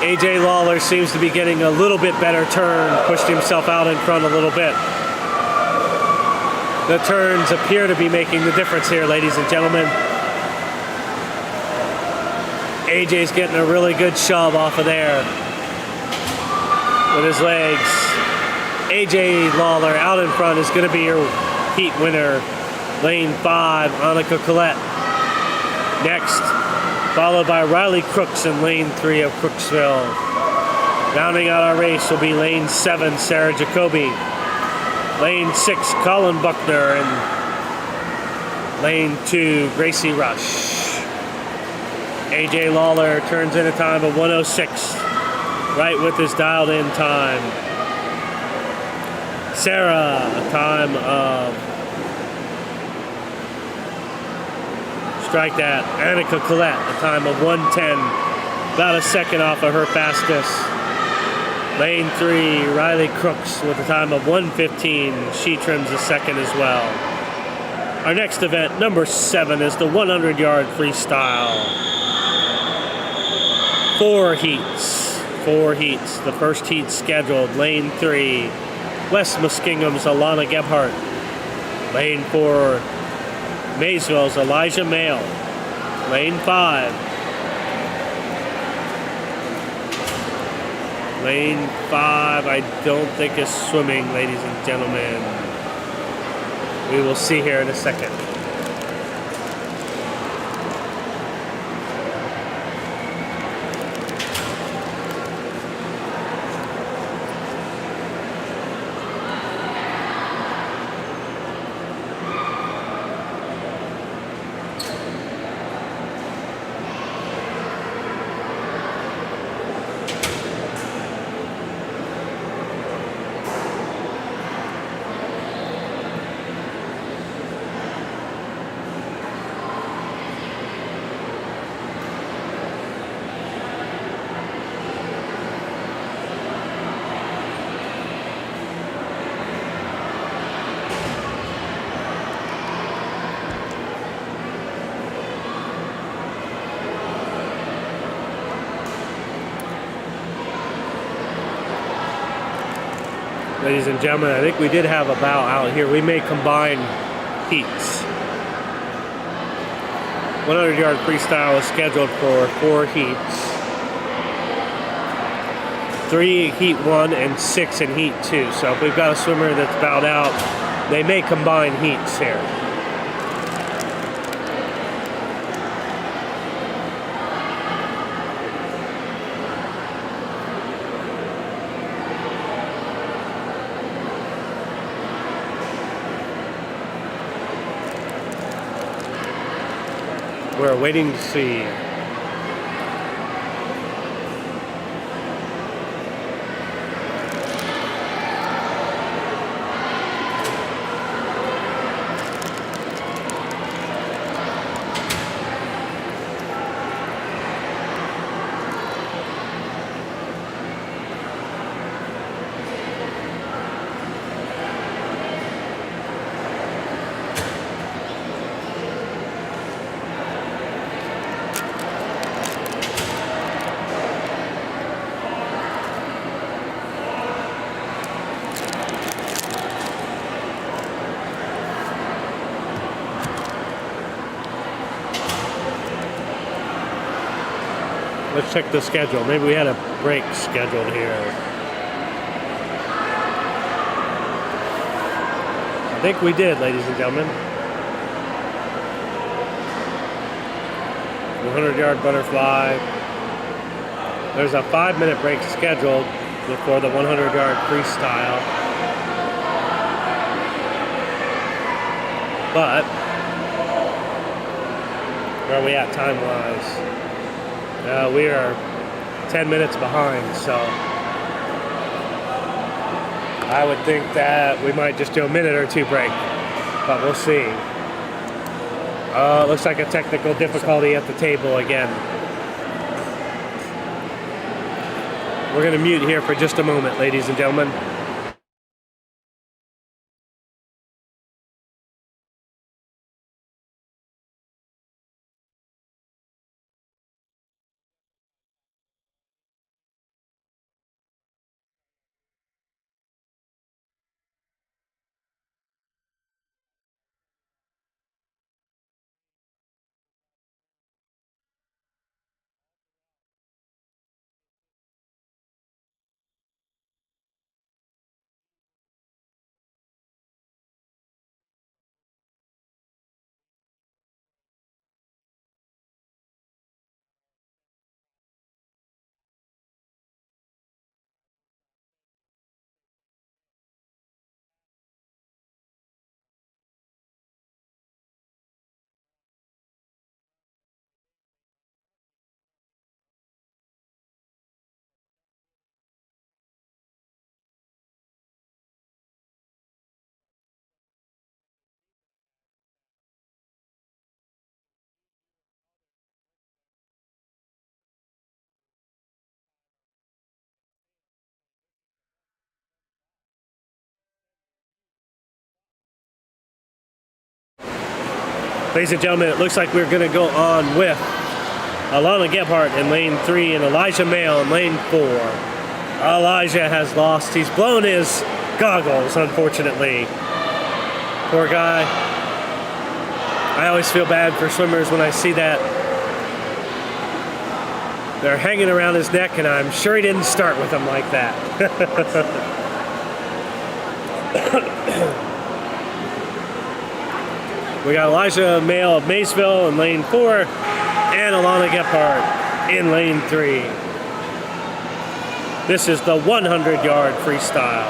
Speaker 1: AJ Lawler seems to be getting a little bit better turn, pushed himself out in front a little bit. The turns appear to be making the difference here, ladies and gentlemen. AJ's getting a really good shove off of there with his legs. AJ Lawler out in front is going to be your heat winner. Lane 5, Annika Collette. Next, followed by Riley Crooks in lane 3 of Crooksville. Rounding out our race will be lane 7, Sarah Jacoby. Lane 6, Colin Buckner. And lane 2, Gracie Rush. AJ Lawler turns in a time of 1:06, right with his dialed in time. Sarah, a time of, strike that, Annika Collette, a time of 1:10, about a second off of her fastest. Lane 3, Riley Crooks with a time of 1:15, she trims a second as well. Our next event, number 7, is the 100-yard freestyle. 4 heats. The first heat scheduled. Lane 3, West Muskingum's Alana Gebhardt. Lane 4, Maysville's Elijah Mail. Lane 5. Lane 5, I don't think is swimming, ladies and gentlemen. We will see here in a second. Ladies and gentlemen, I think we did have a bow out here. We may combine heats. 100-yard freestyle is scheduled for 4 heats. 3 heat 1 and 6 in heat 2. So if we've got a swimmer that's bowed out, they may combine heats here. We're waiting to see. Let's check the schedule. Maybe we had a break scheduled here. I think we did, ladies and gentlemen. 100-yard butterfly. There's a 5-minute break scheduled before the 100-yard freestyle. But where are we at time-wise? We are 10 minutes behind, so I would think that we might just do a minute or two break, but we'll see. Looks like a technical difficulty at the table again. We're going to mute here for just a moment, ladies and gentlemen. Ladies and gentlemen, it looks like we're going to go on with Alana Gebhardt in lane 3 and Elijah Mail in lane 4. Elijah has lost. He's blown his goggles, unfortunately. Poor guy. I always feel bad for swimmers when I see that. They're hanging around his neck, and I'm sure he didn't start with them like that. We got Elijah Mail of Maysville in lane 4 and Alana Gebhardt in lane 3. This is the 100-yard freestyle.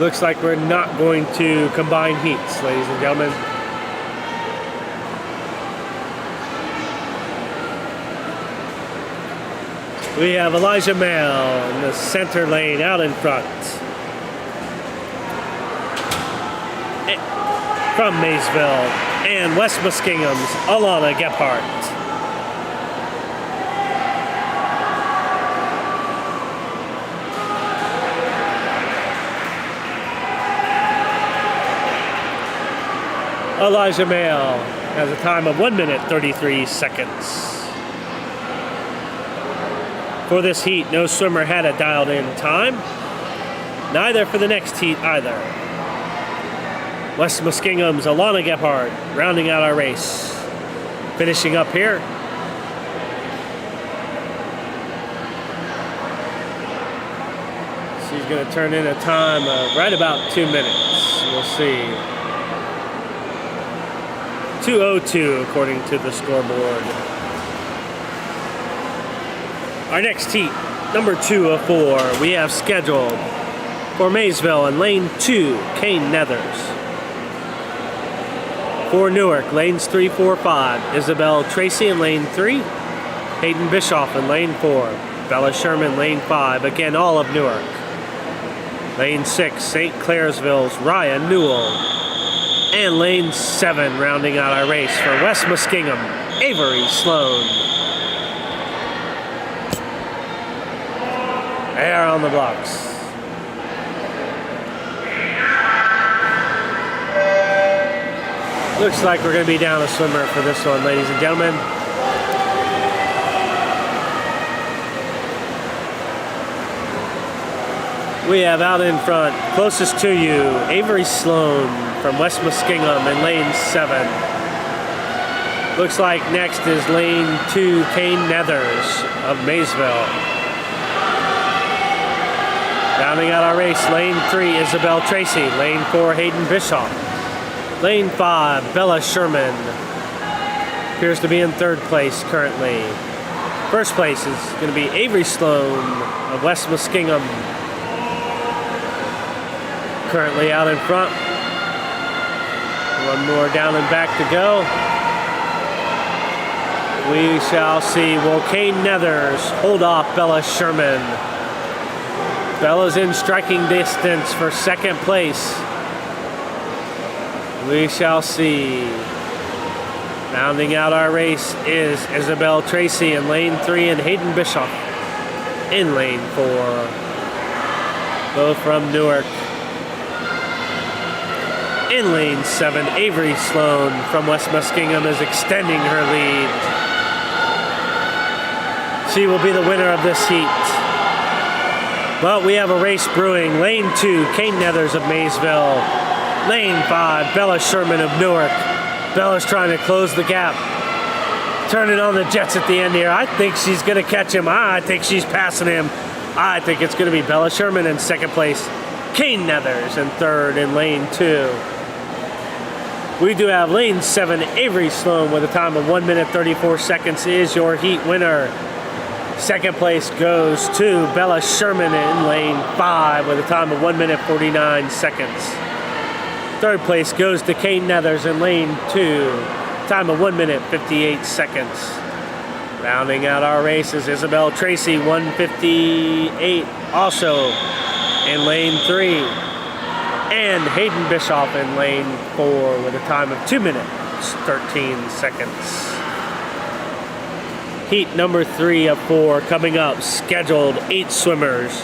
Speaker 1: Looks like we're not going to combine heats, ladies and gentlemen. We have Elijah Mail in the center lane out in front. From Maysville and West Muskingum's Alana Gebhardt. Elijah Mail has a time of 1 minute 33 seconds. For this heat, no swimmer had a dialed-in time. Neither for the next heat either. West Muskingum's Alana Gebhardt rounding out our race. Finishing up here. She's going to turn in a time of right about 2 minutes. We'll see. 2:02 according to the scoreboard. Our next heat, number 2 of 4, we have scheduled for Maysville in lane 2, Kane Nethers. For Newark, lanes 3, 4, 5, Isabel Tracy in lane 3, Hayden Bischoff in lane 4, Bella Sherman lane 5, again all of Newark. Lane 6, St. Clairsville's Ryan Newell. And lane 7, rounding out our race for West Muskingum, Avery Sloan. Air on the blocks. Looks like we're going to be down a swimmer for this one, ladies and gentlemen. We have out in front, closest to you, Avery Sloan from West Muskingum in lane 7. Looks like next is lane 2, Kane Nethers of Maysville. Rounding out our race, lane 3, Isabel Tracy. Lane 4, Hayden Bischoff. Lane 5, Bella Sherman. Appears to be in 3rd place currently. First place is going to be Avery Sloan of West Muskingum. Currently out in front. One more down and back to go. We shall see, will Kane Nethers hold off Bella Sherman? Bella's in striking distance for 2nd place. We shall see. Rounding out our race is Isabel Tracy in lane 3 and Hayden Bischoff in lane 4. Both from Newark. In lane 7, Avery Sloan from West Muskingum is extending her lead. She will be the winner of this heat. But we have a race brewing. Lane 2, Kane Nethers of Maysville. Lane 5, Bella Sherman of Newark. Bella's trying to close the gap. Turning on the jets at the end here. I think she's going to catch him. I think she's passing him. I think it's going to be Bella Sherman in 2nd place. Kane Nethers in 3rd in lane 2. We do have lane 7, Avery Sloan with a time of 1 minute 34 seconds is your heat winner. 2nd place goes to Bella Sherman in lane 5 with a time of 1 minute 49 seconds. 3rd place goes to Kane Nethers in lane 2, time of 1 minute 58 seconds. Rounding out our race is Isabel Tracy, 1:58, also in lane 3. And Hayden Bischoff in lane 4 with a time of 2 minutes 13 seconds. Heat number 3 of 4 coming up, scheduled 8 swimmers.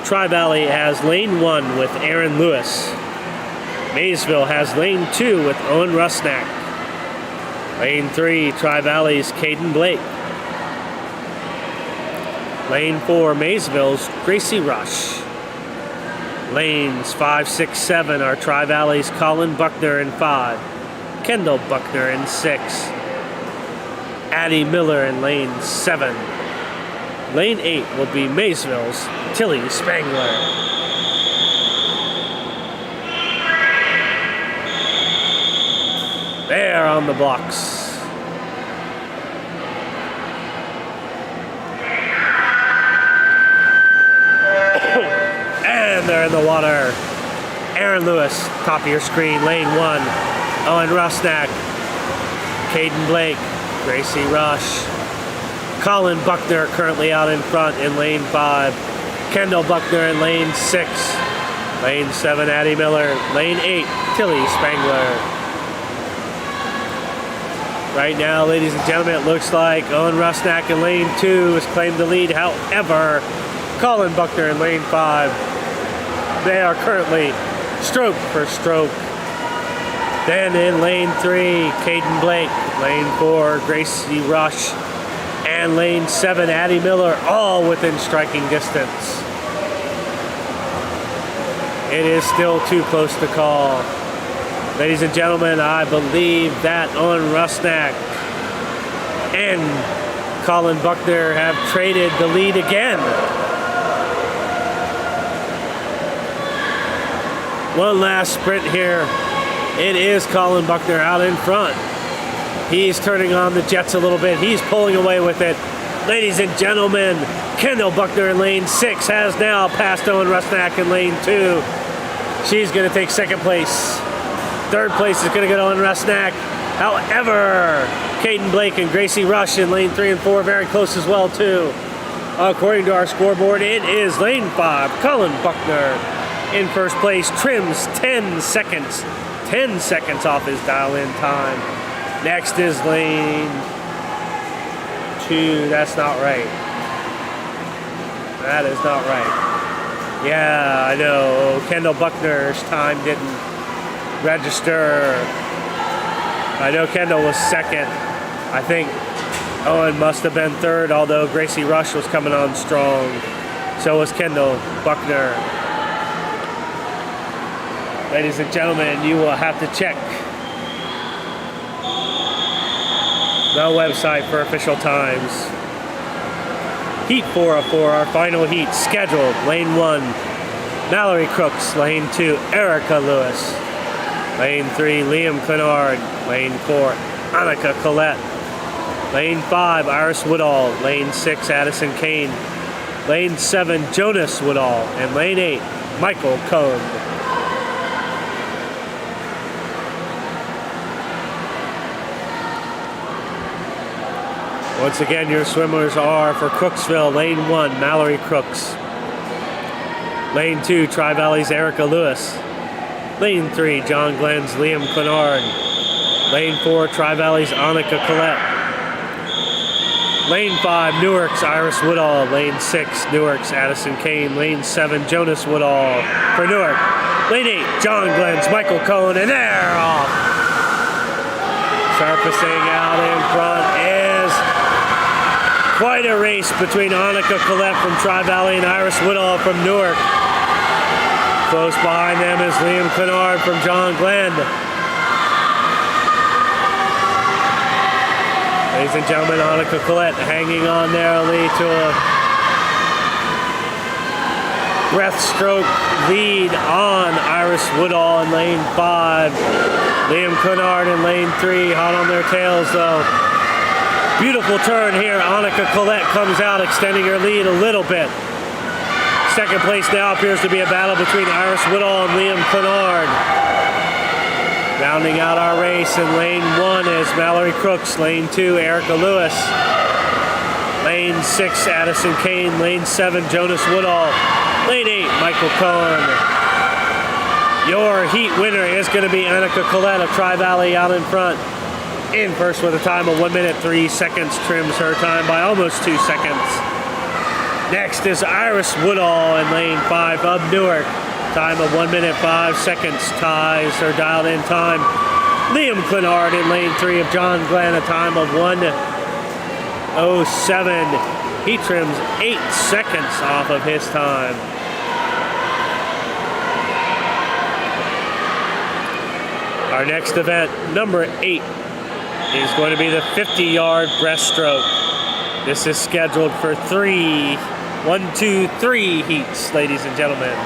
Speaker 1: Tri-Valley has lane 1 with Aaron Lewis. Maysville has lane 2 with Owen Rusnak. Lane 3, Tri-Valley's Caden Blake. Lane 4, Maysville's Gracie Rush. Lanes 5, 6, 7 are Tri-Valley's Colin Buckner in 5. Kendall Buckner in 6. Addie Miller in lane 7. Lane 8 will be Maysville's Tilly Spangler. There on the blocks. And they're in the water. Aaron Lewis, top of your screen, lane 1. Owen Rusnak, Caden Blake, Gracie Rush. Colin Buckner currently out in front in lane 5. Kendall Buckner in lane 6. Lane 7, Addie Miller. Lane 8, Tilly Spangler. Right now, ladies and gentlemen, it looks like Owen Rusnak in lane 2 has claimed the lead. However, Colin Buckner in lane 5, they are currently stroke for stroke. Then in lane 3, Caden Blake. Lane 4, Gracie Rush. And lane 7, Addie Miller, all within striking distance. It is still too close to call. Ladies and gentlemen, I believe that Owen Rusnak and Colin Buckner have traded the lead again. One last sprint here. It is Colin Buckner out in front. He's turning on the jets a little bit. He's pulling away with it. Ladies and gentlemen, Kendall Buckner in lane 6 has now passed Owen Rusnak in lane 2. She's going to take 2nd place. 3rd place is going to go to Owen Rusnak. However, Caden Blake and Gracie Rush in lane 3 and 4 very close as well too. According to our scoreboard, it is lane 5. Colin Buckner in 1st place, trims 10 seconds. 10 seconds off his dial-in time. Next is lane 2. That's not right. That is not right. Yeah, I know. Kendall Buckner's time didn't register. I know Kendall was 2nd. I think Owen must have been 3rd, although Gracie Rush was coming on strong. So was Kendall Buckner. Ladies and gentlemen, you will have to check the website for official times. Heat 404, our final heat scheduled. Lane 1, Mallory Crooks. Lane 2, Erica Lewis. Lane 3, Liam Clenard. Lane 4, Annika Collette. Lane 5, Iris Woodall. Lane 6, Addison Kane. Lane 7, Jonas Woodall. And Lane 8, Michael Cohn. Once again, your swimmers are for Crooksville, Lane 1, Mallory Crooks. Lane 2, Tri-Valley's Erica Lewis. Lane 3, John Glenn's Liam Clenard. Lane 4, Tri-Valley's Annika Collette. Lane 5, Newark's Iris Woodall. Lane 6, Newark's Addison Kane. Lane 7, Jonas Woodall for Newark. Lane 8, John Glenn's Michael Cohn, and they're off. Surfacing out in front is quite a race between Annika Collette from Tri-Valley and Iris Woodall from Newark. Close behind them is Liam Clenard from John Glenn. Ladies and gentlemen, Annika Collette hanging on narrowly to a breaststroke lead on Iris Woodall in lane 5. Liam Clenard in lane 3, hot on their tails though. Beautiful turn here. Annika Collette comes out, extending her lead a little bit. Second place now appears to be a battle between Iris Woodall and Liam Clenard. Rounding out our race in lane 1 is Mallory Crooks. Lane 2, Erica Lewis. Lane 6, Addison Kane. Lane 7, Jonas Woodall. Lane 8, Michael Cohn. Your heat winner is going to be Annika Collette of Tri-Valley out in front. In first with a time of 1 minute 3 seconds, trims her time by almost 2 seconds. Next is Iris Woodall in lane 5 of Newark. Time of 1 minute 5 seconds, ties her dialed in time. Liam Clenard in lane 3 of John Glenn, a time of 1:07. He trims 8 seconds off of his time. Our next event, number 8, is going to be the 50-yard breaststroke. This is scheduled for 3 heats, ladies and gentlemen.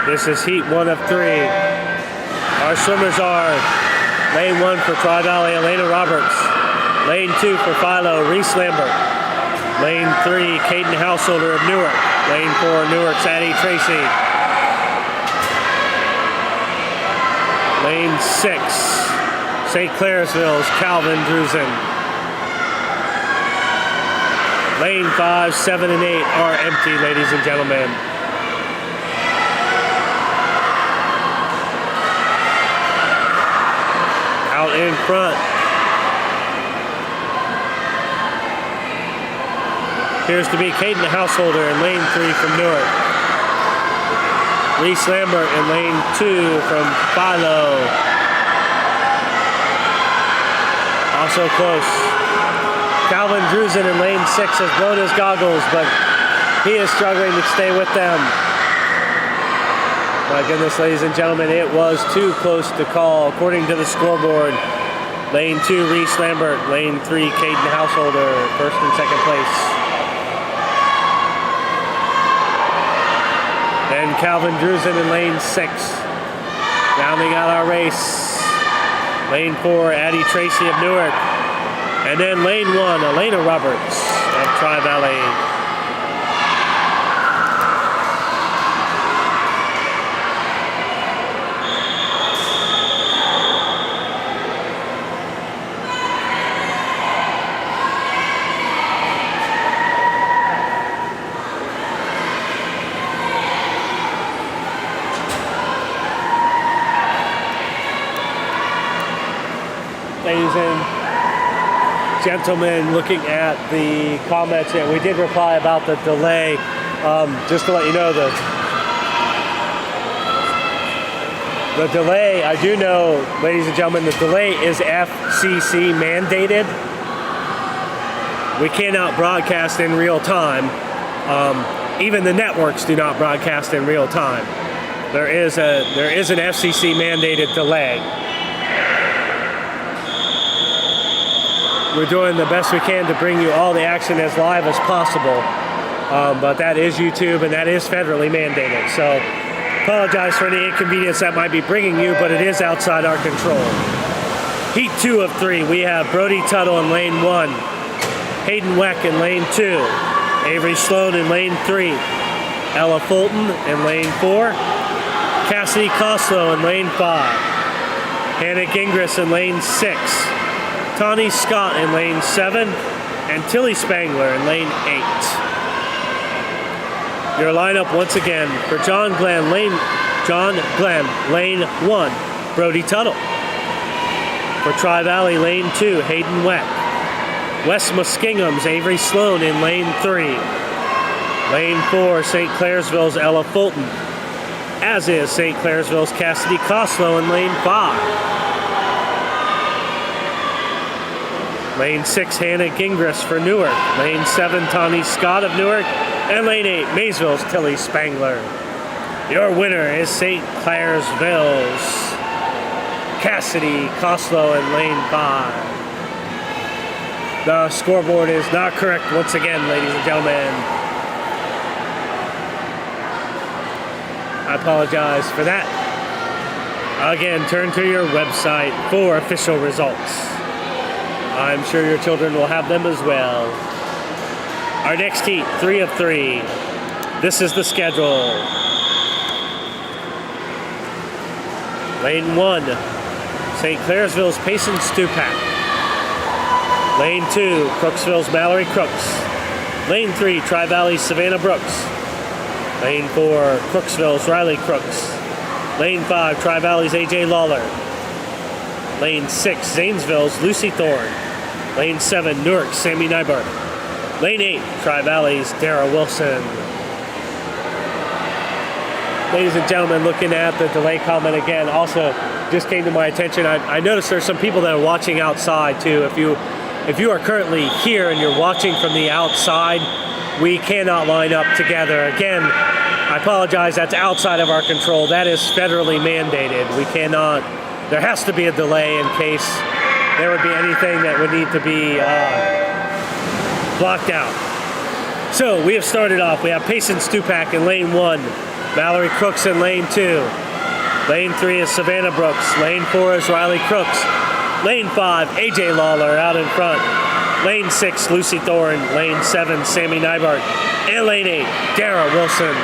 Speaker 1: This is heat 1 of 3. Our swimmers are lane 1 for Tri-Valley, Elena Roberts. Lane 2 for Philo, Reese Lambert. Lane 3, Caden Householder of Newark. Lane 4, Newark's Addie Tracy. Lane 6, St. Clairsville's Calvin Drusen. Lane 5, 7, and 8 are empty, ladies and gentlemen. Out in front. Appears to be Caden Householder in lane 3 from Newark. Reese Lambert in lane 2 from Philo. Also close. Calvin Drusen in lane 6 has blown his goggles, but he is struggling to stay with them. My goodness, ladies and gentlemen, it was too close to call. According to the scoreboard, lane 2, Reese Lambert. Lane 3, Caden Householder, first and second place. Then Calvin Drusen in lane 6. Rounding out our race. Lane 4, Addie Tracy of Newark. And then lane 1, Elena Roberts of Tri-Valley. Ladies and gentlemen, looking at the comments here, we did reply about the delay. Just to let you know, the delay, I do know, ladies and gentlemen, the delay is FCC mandated. We cannot broadcast in real time. Even the networks do not broadcast in real time. There is an FCC mandated delay. We're doing the best we can to bring you all the action as live as possible, but that is YouTube and that is federally mandated. So apologize for any inconvenience that might be bringing you, but it is outside our control. Heat 2 of 3, we have Brody Tuttle in lane 1, Hayden Weck in lane 2, Avery Sloan in lane 3, Ella Fulton in lane 4, Cassidy Coslow in lane 5, Hannah Gingras in lane 6, Tawny Scott in lane 7, and Tilly Spangler in lane 8. Your lineup once again for John Glenn, lane 1, Brody Tuttle. For Tri-Valley, lane 2, Hayden Weck. West Muskingum's Avery Sloan in lane 3. Lane 4, St. Clairsville's Ella Fulton, as is St. Clairsville's Cassidy Coslow in lane 5. Lane 6, Hannah Gingras for Newark. Lane 7, Tawny Scott of Newark. And lane 8, Maysville's Tilly Spangler. Your winner is St. Clairsville's Cassidy Coslow in lane 5. The scoreboard is not correct once again, ladies and gentlemen. I apologize for that. Again, turn to your website for official results. I'm sure your children will have them as well. Our next heat, 3 of 3. This is the schedule. Lane 1, St. Clairsville's Payson Stupak. Lane 2, Crooksville's Mallory Crooks. Lane 3, Tri-Valley's Savannah Brooks. Lane 4, Crooksville's Riley Crooks. Lane 5, Tri-Valley's AJ Lawler. Lane 6, Zanesville's Lucy Thorne. Lane 7, Newark's Sammy Nyberg. Lane 8, Tri-Valley's Dara Wilson. Ladies and gentlemen, looking at the delay comment again, also just came to my attention. I noticed there's some people that are watching outside too. If you are currently here and you're watching from the outside, we cannot line up together. Again, I apologize, that's outside of our control. That is federally mandated. We cannot, there has to be a delay in case there would be anything that would need to be blocked out. So we have started off. We have Payson Stupak in lane 1, Mallory Crooks in lane 2. Lane 3 is Savannah Brooks. Lane 4 is Riley Crooks. Lane 5, AJ Lawler out in front. Lane 6, Lucy Thorne. Lane 7, Sammy Nyberg. And lane 8, Dara Wilson.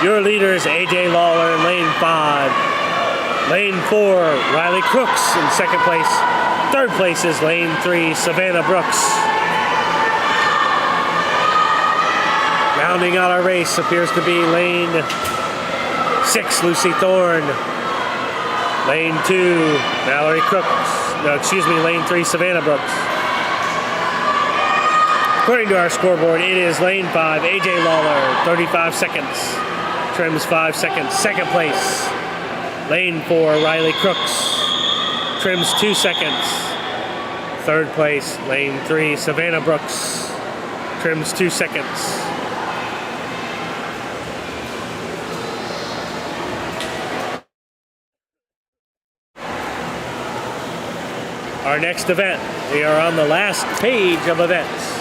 Speaker 1: Your leader is AJ Lawler in lane 5. Lane 4, Riley Crooks in second place. Third place is lane 3, Savannah Brooks. Rounding out our race appears to be lane 6, Lucy Thorne. Lane 2, Mallory Crooks. No, excuse me, lane 3, Savannah Brooks. According to our scoreboard, it is lane 5, AJ Lawler, 35 seconds. Trims 5 seconds. Second place, lane 4, Riley Crooks. Trims 2 seconds. Third place, lane 3, Savannah Brooks. Trims 2 seconds. Our next event, we are on the last page of events.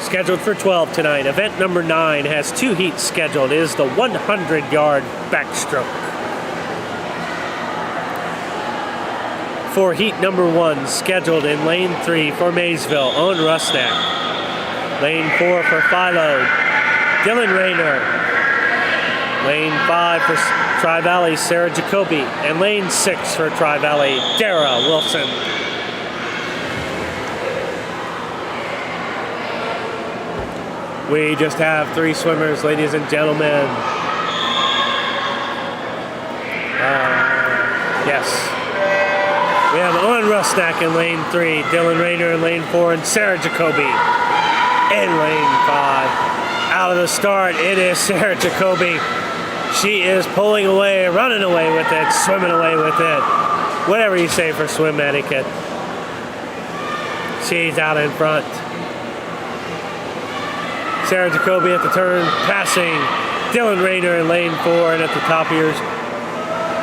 Speaker 1: Scheduled for 12 tonight. Event number 9 has 2 heats scheduled. It is the 100-yard backstroke. For heat number 1, scheduled in lane 3 for Maysville, Owen Rusnak. Lane 4 for Philo, Dylan Rayner. Lane 5 for Tri-Valley, Sarah Jacoby. And lane 6 for Tri-Valley, Dara Wilson. We just have 3 swimmers, ladies and gentlemen. Yes. We have Owen Rusnak in lane 3, Dylan Rayner in lane 4, and Sarah Jacoby in lane 5. Out of the start, it is Sarah Jacoby. She is pulling away, running away with it, swimming away with it. Whatever you say for swim etiquette. She's out in front. Sarah Jacoby at the turn, passing Dylan Rayner in lane 4, and at the top here,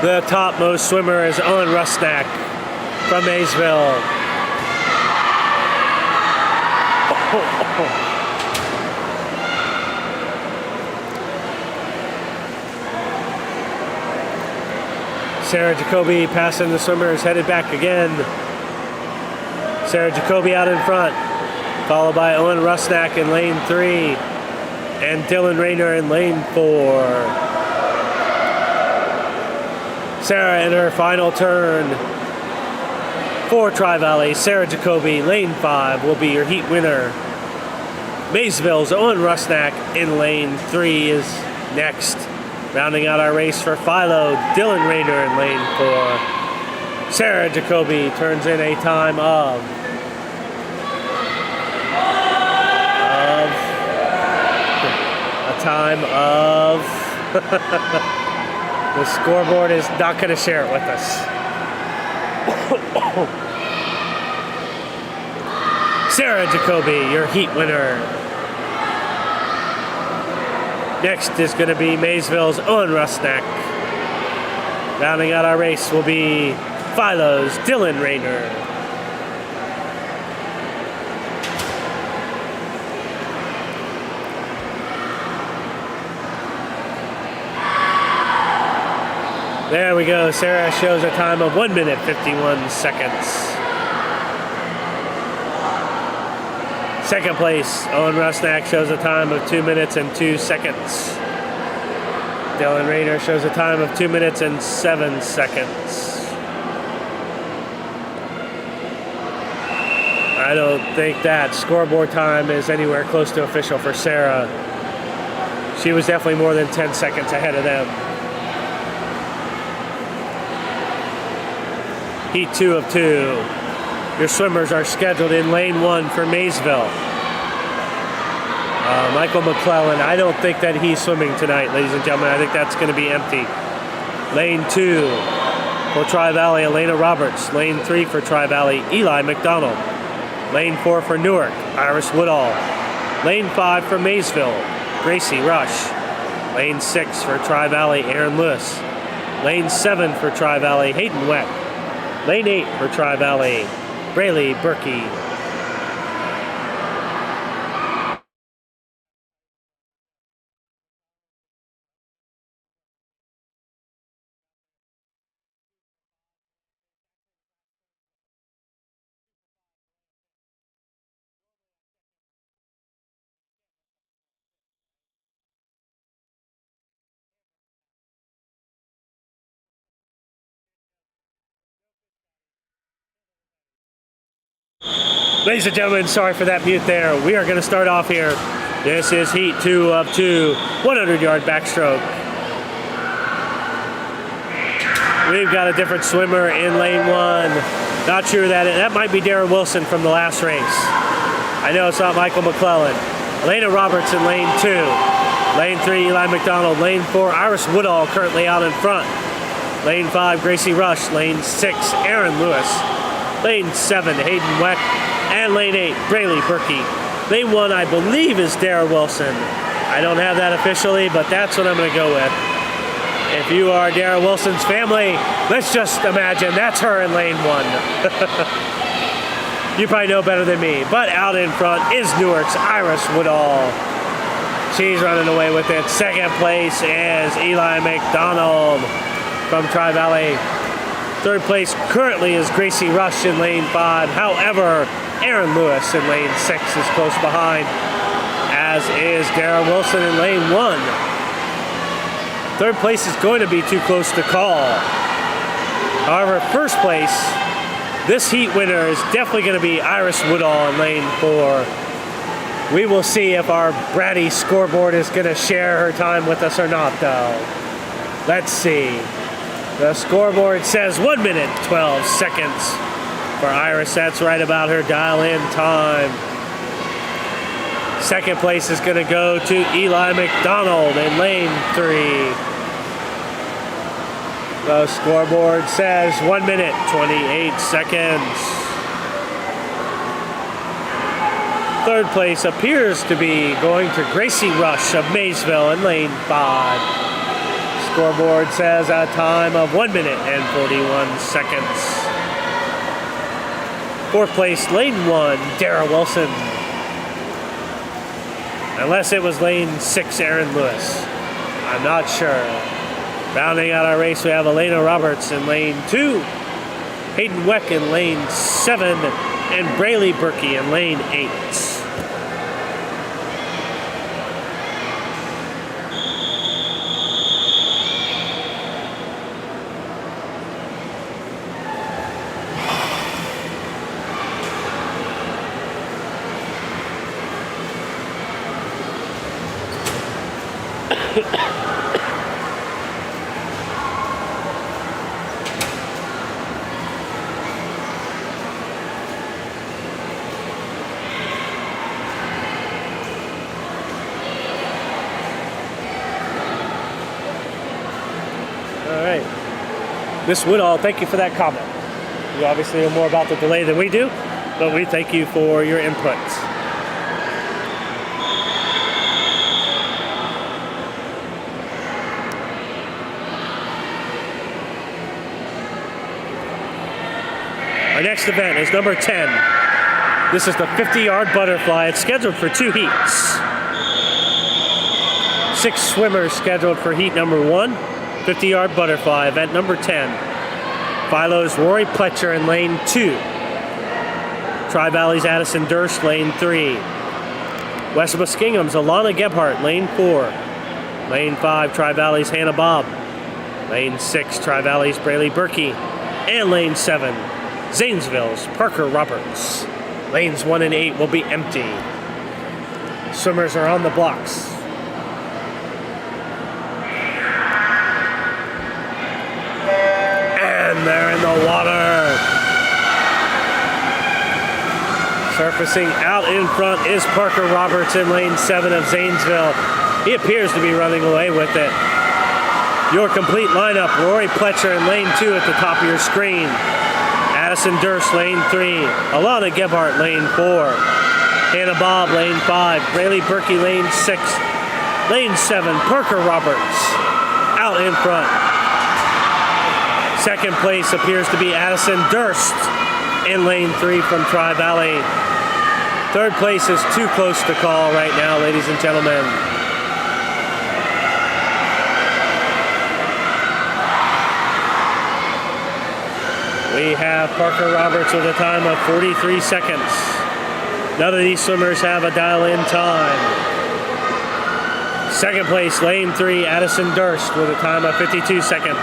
Speaker 1: the topmost swimmer is Owen Rusnak from Maysville. Sarah Jacoby passing the swimmers, headed back again. Sarah Jacoby out in front, followed by Owen Rusnak in lane 3 and Dylan Rayner in lane 4. Sarah in her final turn for Tri-Valley. Sarah Jacoby, lane 5, will be your heat winner. Maysville's Owen Rusnak in lane 3 is next. Rounding out our race for Philo, Dylan Rayner in lane 4. Sarah Jacoby turns in a time of the scoreboard is not going to share it with us. Sarah Jacoby, your heat winner. Next is going to be Maysville's Owen Rusnak. Rounding out our race will be Philo's Dylan Rayner. There we go. Sarah shows a time of 1 minute 51 seconds. Second place, Owen Rusnak shows a time of 2 minutes and 2 seconds. Dylan Rayner shows a time of 2 minutes and 7 seconds. I don't think that scoreboard time is anywhere close to official for Sarah. She was definitely more than 10 seconds ahead of them. Heat 2 of 2. Your swimmers are scheduled in lane 1 for Maysville. Michael McClellan, I don't think that he's swimming tonight, ladies and gentlemen. I think that's going to be empty. Lane 2 for Tri-Valley, Elena Roberts. Lane 3 for Tri-Valley, Eli McDonald. Lane 4 for Newark, Iris Woodall. Lane 5 for Maysville, Gracie Rush. Lane 6 for Tri-Valley, Aaron Lewis. Lane 7 for Tri-Valley, Hayden Weck. Lane 8 for Tri-Valley, Braylee Berkey. Ladies and gentlemen, sorry for that mute there. We are going to start off here. This is heat 2 of 2, 100-yard backstroke. We've got a different swimmer in lane 1. Not sure that might be Dara Wilson from the last race. I know it's not Michael McClellan. Elena Roberts in lane 2. Lane 3, Eli McDonald. Lane 4, Iris Woodall currently out in front. Lane 5, Gracie Rush. Lane 6, Aaron Lewis. Lane 7, Hayden Weck. And lane 8, Braylee Berkey. Lane 1, I believe, is Dara Wilson. I don't have that officially, but that's what I'm going to go with. If you are Dara Wilson's family, let's just imagine that's her in lane 1. You probably know better than me. But out in front is Newark's Iris Woodall. She's running away with it. Second place is Eli McDonald from Tri-Valley. Third place currently is Gracie Rush in lane 5. However, Aaron Lewis in lane 6 is close behind, as is Dara Wilson in lane 1. Third place is going to be too close to call. However, first place, this heat winner is definitely going to be Iris Woodall in lane 4. We will see if our bratty scoreboard is going to share her time with us or not, though. Let's see. The scoreboard says 1 minute, 12 seconds for Iris. That's right about her dial-in time. Second place is going to go to Eli McDonald in lane 3. The scoreboard says 1 minute, 28 seconds. Third place appears to be going to Gracie Rush of Maysville in lane 5. Scoreboard says a time of 1 minute and 41 seconds. Fourth place, lane 1, Dara Wilson. Unless it was lane 6, Aaron Lewis. I'm not sure. Rounding out our race, we have Elena Roberts in lane 2, Hayden Weck in lane 7, and Braylee Berkey in lane 8. Miss Woodall, thank you for that comment. You obviously know more about the delay than we do, but we thank you for your input. Our next event is number 10. This is the 50-yard butterfly. It's scheduled for 2 heats. 6 swimmers scheduled for heat number 1. 50-yard butterfly, event number 10. Philo's Rory Pletcher in lane 2. Tri-Valley's Addison Durst, lane 3. West Muskingum's Alana Gebhardt, lane 4. Lane 5, Tri-Valley's Hannah Bobb. Lane 6, Tri-Valley's Braylee Berkey. And lane 7, Zanesville's Parker Roberts. Lanes 1 and 8 will be empty. Swimmers are on the blocks. And they're in the water. Surfacing out in front is Parker Roberts in lane 7 of Zanesville. He appears to be running away with it. Your complete lineup: Rory Pletcher in lane 2 at the top of your screen. Addison Durst, lane 3. Alana Gebhardt, lane 4. Hannah Bobb, lane 5. Braylee Berkey, lane 6. Lane 7, Parker Roberts out in front. Second place appears to be Addison Durst in lane 3 from Tri-Valley. Third place is too close to call right now, ladies and gentlemen. We have Parker Roberts with a time of 43 seconds. None of these swimmers have a dial-in time. Second place, lane 3, Addison Durst with a time of 52 seconds.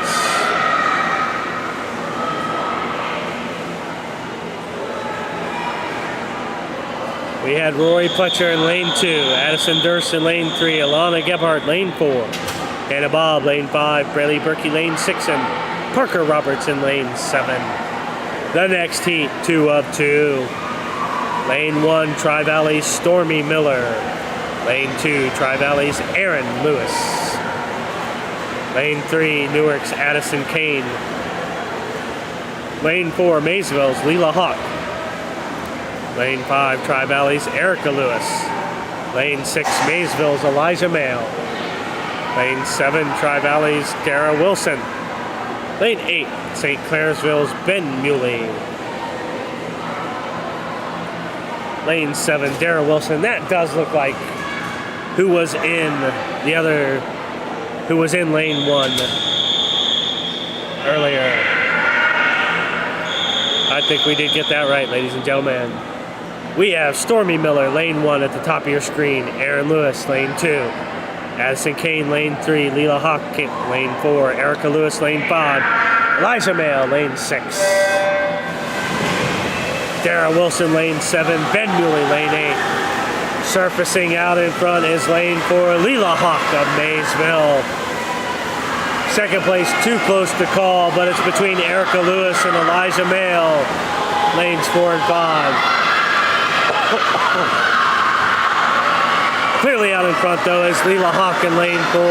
Speaker 1: We had Rory Pletcher in lane 2, Addison Durst in lane 3, Alana Gebhardt lane 4, Hannah Bobb lane 5, Braylee Berkey lane 6, and Parker Roberts in lane 7. The next heat, 2 of 2. Lane 1, Tri-Valley's Stormy Miller. Lane 2, Tri-Valley's Aaron Lewis. Lane 3, Newark's Addison Kane. Lane 4, Maysville's Leela Hawk. Lane 5, Tri-Valley's Erica Lewis. Lane 6, Maysville's Elijah Mail. Lane 7, Tri-Valley's Dara Wilson. Lane 8, St. Clairsville's Ben Muley. lane 7, Darrell Wilson. That does look like who was in lane 1 earlier. I think we did get that right, ladies and gentlemen. We have Stormy Miller, lane 1 at the top of your screen. Aaron Lewis, lane 2. Addison Kane, lane 3. Leela Hawk, lane 4. Erica Lewis, lane 5. Elijah Mail, lane 6. Darrell Wilson, lane 7. Ben Muley, lane 8. Surfacing out in front is lane 4. Leela Hawk of Maysville. Second place, too close to call, but it's between Erica Lewis and Elijah Mail, lanes 4 and 5. Clearly out in front, though, is Leela Hawk in lane 4.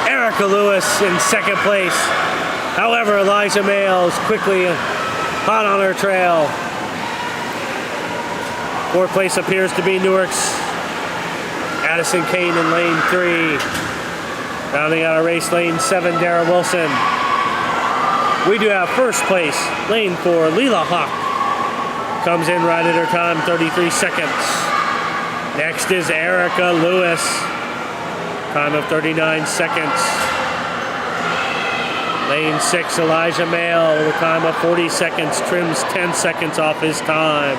Speaker 1: Erica Lewis in second place. However, Elijah Mail is quickly hot on her trail. Fourth place appears to be Newark's Addison Kane in lane 3. Rounding out a race, lane 7, Darrell Wilson. We do have first place, lane 4, Leela Hawk. Comes in right at her time, 33 seconds. Next is Erica Lewis. Time of 39 seconds. Lane 6, Elijah Mail with a time of 40 seconds. Trims 10 seconds off his time.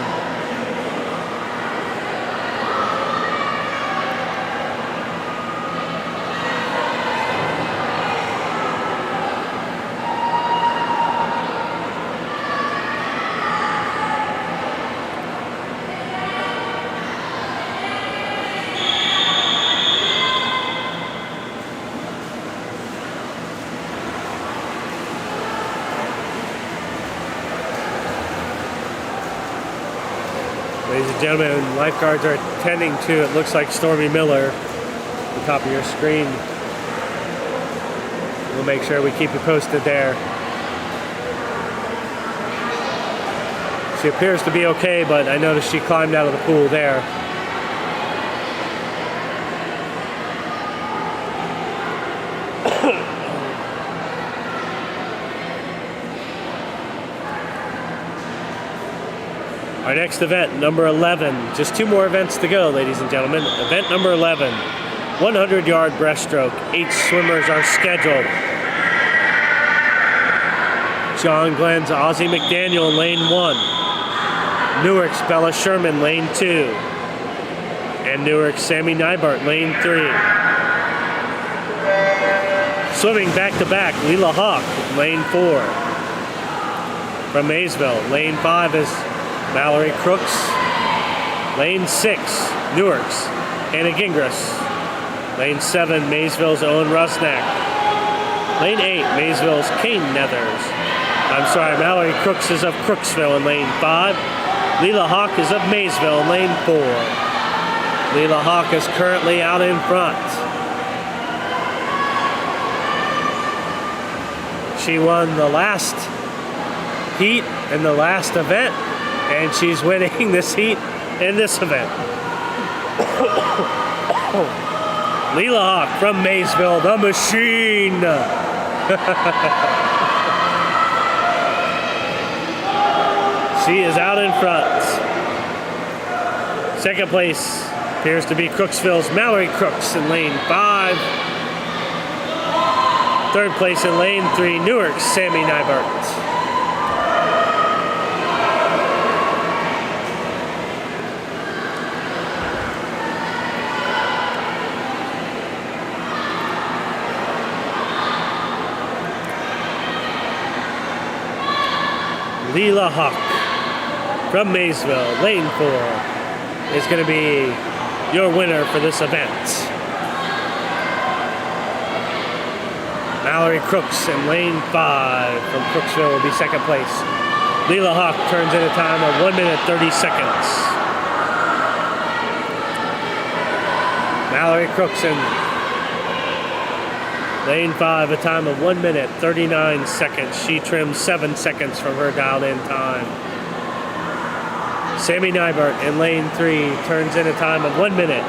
Speaker 1: Ladies and gentlemen, lifeguards are attending to, it looks like, Stormy Miller at the top of your screen. We'll make sure we keep you posted there. She appears to be okay, but I noticed she climbed out of the pool there. Our next event, number 11. Just 2 more events to go, ladies and gentlemen. Event number 11, 100-yard breaststroke. 8 swimmers are scheduled. John Glenn's Ozzie McDaniel in lane 1. Newark's Bella Sherman, lane 2. And Newark's Sammy Nybart, lane 3. Swimming back-to-back, Leela Hawk, lane 4. From Maysville, lane 5 is Mallory Crooks. Lane 6, Newark's Hannah Gingras. Lane 7, Maysville's Owen Rusnak. Lane 8, Maysville's Kane Nethers. Mallory Crooks is of Crooksville in lane 5. Leela Hawk is of Maysville in lane 4. Leela Hawk is currently out in front. She won the last heat in the last event, and she's winning this heat in this event. Leela Hawk from Maysville, the machine. She is out in front. Second place appears to be Crooksville's Mallory Crooks in lane 5. Third place in lane 3, Newark's Sammy Nybart. Leela Hawk from Maysville, lane 4, is going to be your winner for this event. Mallory Crooks in lane 5 from Crooksville will be second place. Leela Hawk turns in a time of 1 minute 30 seconds. Mallory Crooks in lane 5, a time of 1 minute 39 seconds. She trims 7 seconds from her dialed-in time. Sammy Nybart in lane 3 turns in a time of 1 minute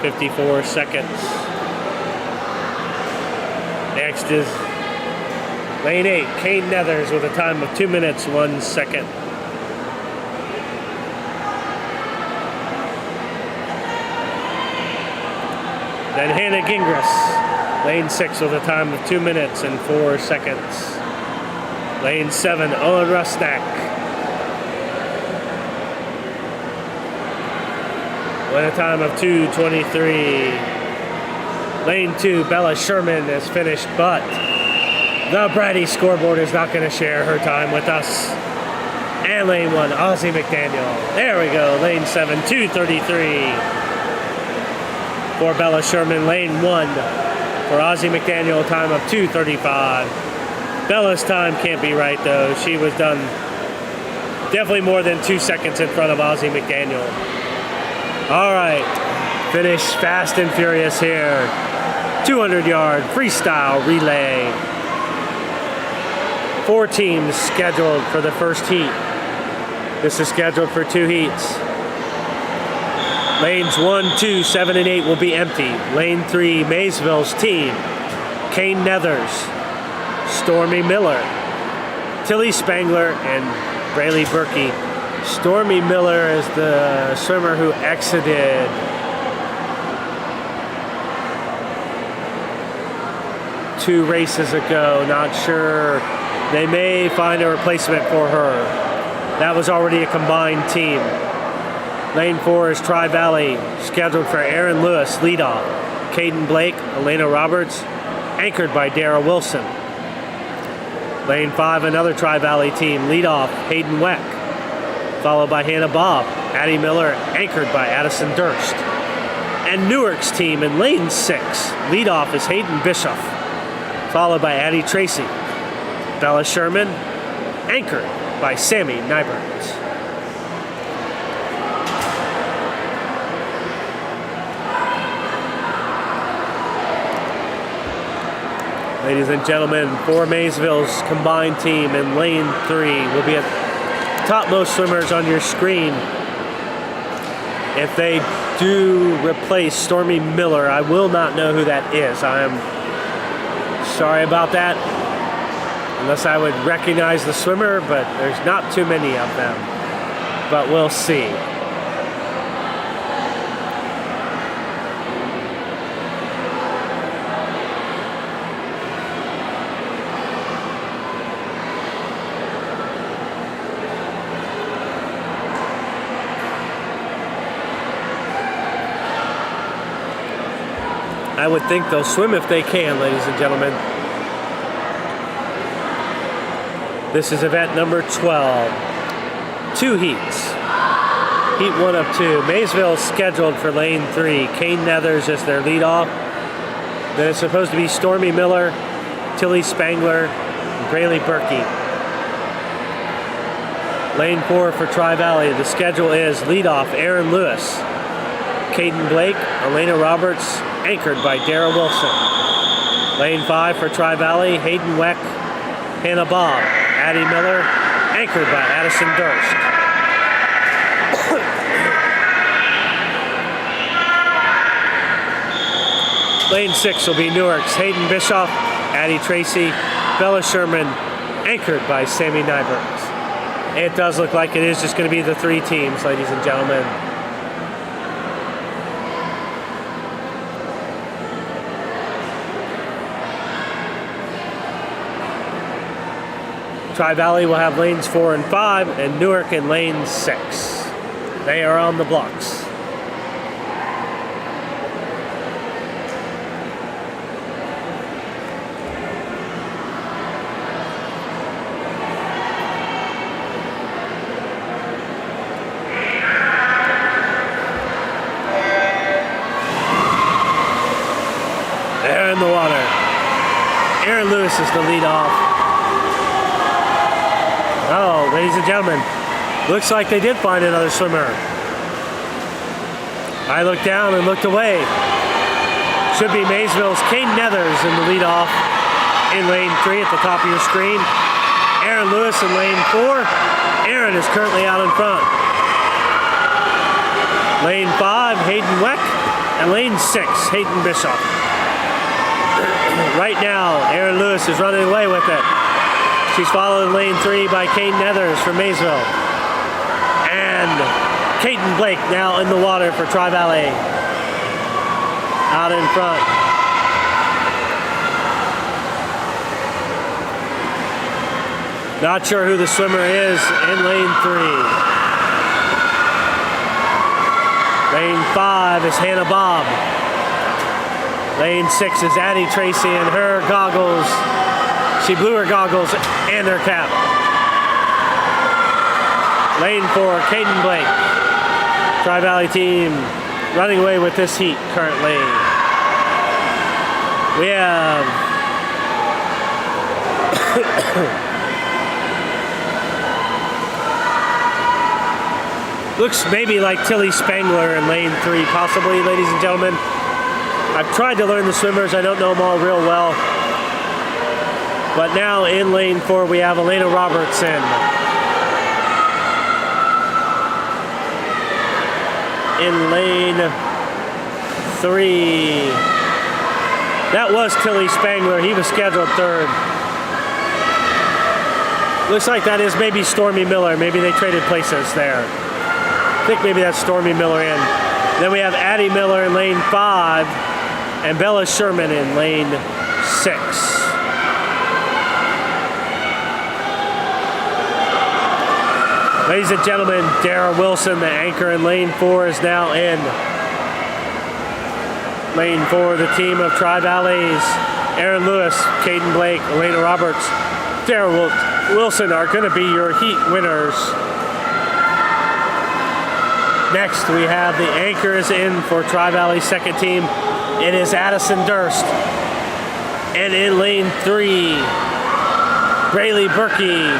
Speaker 1: 54 seconds. Next is lane 8, Kane Nethers with a time of 2 minutes 1 second. then Hannah Gingras. Lane 6 with a time of 2 minutes and 4 seconds. Lane 7, Owen Rusnak. With a time of 2:23. Lane 2, Bella Sherman is finished, but the Brady scoreboard is not going to share her time with us. And lane 1, Ozzie McDaniel. There we go. Lane 7, 2:33 for Bella Sherman. Lane 1 for Ozzie McDaniel, time of 2:35. Bella's time can't be right, though. She was done definitely more than 2 seconds in front of Ozzie McDaniel. All right, finish fast and furious here. 200-yard freestyle relay. 4 teams scheduled for the first heat. This is scheduled for 2 heats. Lanes 1, 2, 7, and 8 will be empty. Lane 3, Maysville's team. Kane Nethers, Stormy Miller, Tilly Spangler, and Braylee Berkey. Stormy Miller is the swimmer who exited two races ago. Not sure. They may find a replacement for her. That was already a combined team. Lane 4 is Tri-Valley, scheduled for Aaron Lewis, leadoff. Caden Blake, Elena Roberts, anchored by Dara Wilson. Lane 5, another Tri-Valley team, leadoff Hayden Weck, followed by Hannah Bobb. Addie Miller, anchored by Addison Durst. And Newark's team in lane 6, leadoff is Hayden Bischoff, followed by Addie Tracy. Bella Sherman, anchored by Sammy Nyberts. Ladies and gentlemen, for Maysville's combined team in lane 3 will be at topmost swimmers on your screen. If they do replace Stormy Miller, I will not know who that is. I am sorry about that. Unless I would recognize the swimmer, but there's not too many of them. But we'll see. I would think they'll swim if they can, ladies and gentlemen. This is event number 12. 2 heats. Heat 1 of 2. Maysville scheduled for lane 3. Kane Nethers is their leadoff. Then it's supposed to be Stormy Miller, Tilly Spangler, and Braylee Berkey. Lane 4 for Tri-Valley. The schedule is leadoff Aaron Lewis, Caden Blake, Elena Roberts, anchored by Dara Wilson. Lane 5 for Tri-Valley, Hayden Weck, Hannah Bobb, Addie Miller, anchored by Addison Durst. Lane 6 will be Newark's Hayden Bischoff, Addie Tracy, Bella Sherman, anchored by Sammy Nyberts. It does look like it is just going to be the 3 teams, ladies and gentlemen. Tri-Valley will have lanes 4 and 5, and Newark in lane 6. They are on the blocks. They're in the water. Aaron Lewis is the lead off. Oh, ladies and gentlemen, looks like they did find another swimmer. I looked down and looked away. Should be Maysville's Kane Nethers in the leadoff in lane 3 at the top of your screen. Aaron Lewis in lane 4. Aaron is currently out in front. Lane 5, Hayden Weck, and lane 6, Hayden Bischoff. Right now, Aaron Lewis is running away with it. She's followed in lane 3 by Kane Nethers from Maysville. And Caden Blake now in the water for Tri-Valley. out in front. Not sure who the swimmer is in lane 3. Lane 5 is Hannah Bob. Lane 6 is Addie Tracy, and her goggles, she blew her goggles and her cap. Lane 4, Caden Blake. Tri-Valley team running away with this heat currently. We have looks maybe like Tilly Spangler in lane 3, possibly, ladies and gentlemen. I've tried to learn the swimmers. I don't know them all real well. But now in lane 4, we have Elena Robertson. In lane 3, that was Tilly Spangler. He was scheduled 3rd. Looks like that is maybe Stormy Miller. Maybe they traded places there. I think maybe that's Stormy Miller in. Then we have Addie Miller in lane 5 and Bella Sherman in lane 6. Ladies and gentlemen, Dara Wilson, the anchor in lane 4, is now in. Lane 4, the team of Tri-Valleys, Aaron Lewis, Caden Blake, Elena Roberts, Dara Wilson are going to be your heat winners. Next, we have the anchors in for Tri-Valley's second team. It is Addison Durst. And in lane 3, Braylee Berkey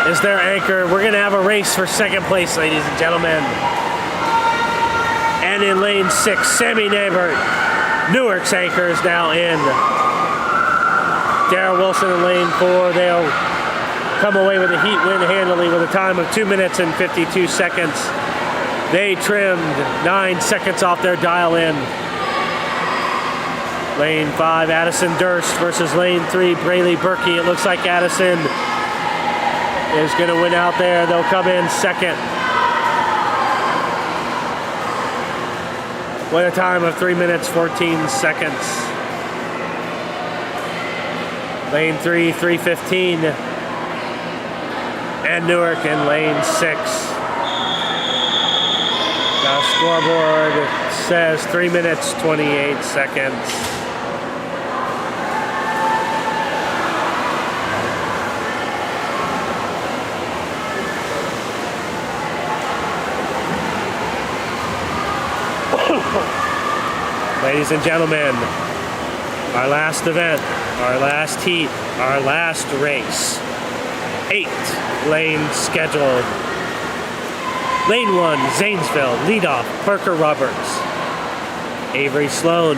Speaker 1: is their anchor. We're going to have a race for second place, ladies and gentlemen. And in lane 6, Sammy Nabert, Newark's anchor, is now in. Dara Wilson in lane 4. They'll come away with a heat win handily with a time of 2 minutes and 52 seconds. They trimmed 9 seconds off their dial in. Lane 5, Addison Durst versus lane 3, Braylee Berkey. It looks like Addison is going to win out there. They'll come in second with a time of 3 minutes, 14 seconds. Lane 3, 3:15. And Newark in lane 6. The scoreboard says 3 minutes, 28 seconds. Ladies and gentlemen, our last event, our last heat, our last race. 8 lanes scheduled. Lane 1, Zanesville, leadoff, Parker Roberts. Avery Sloan,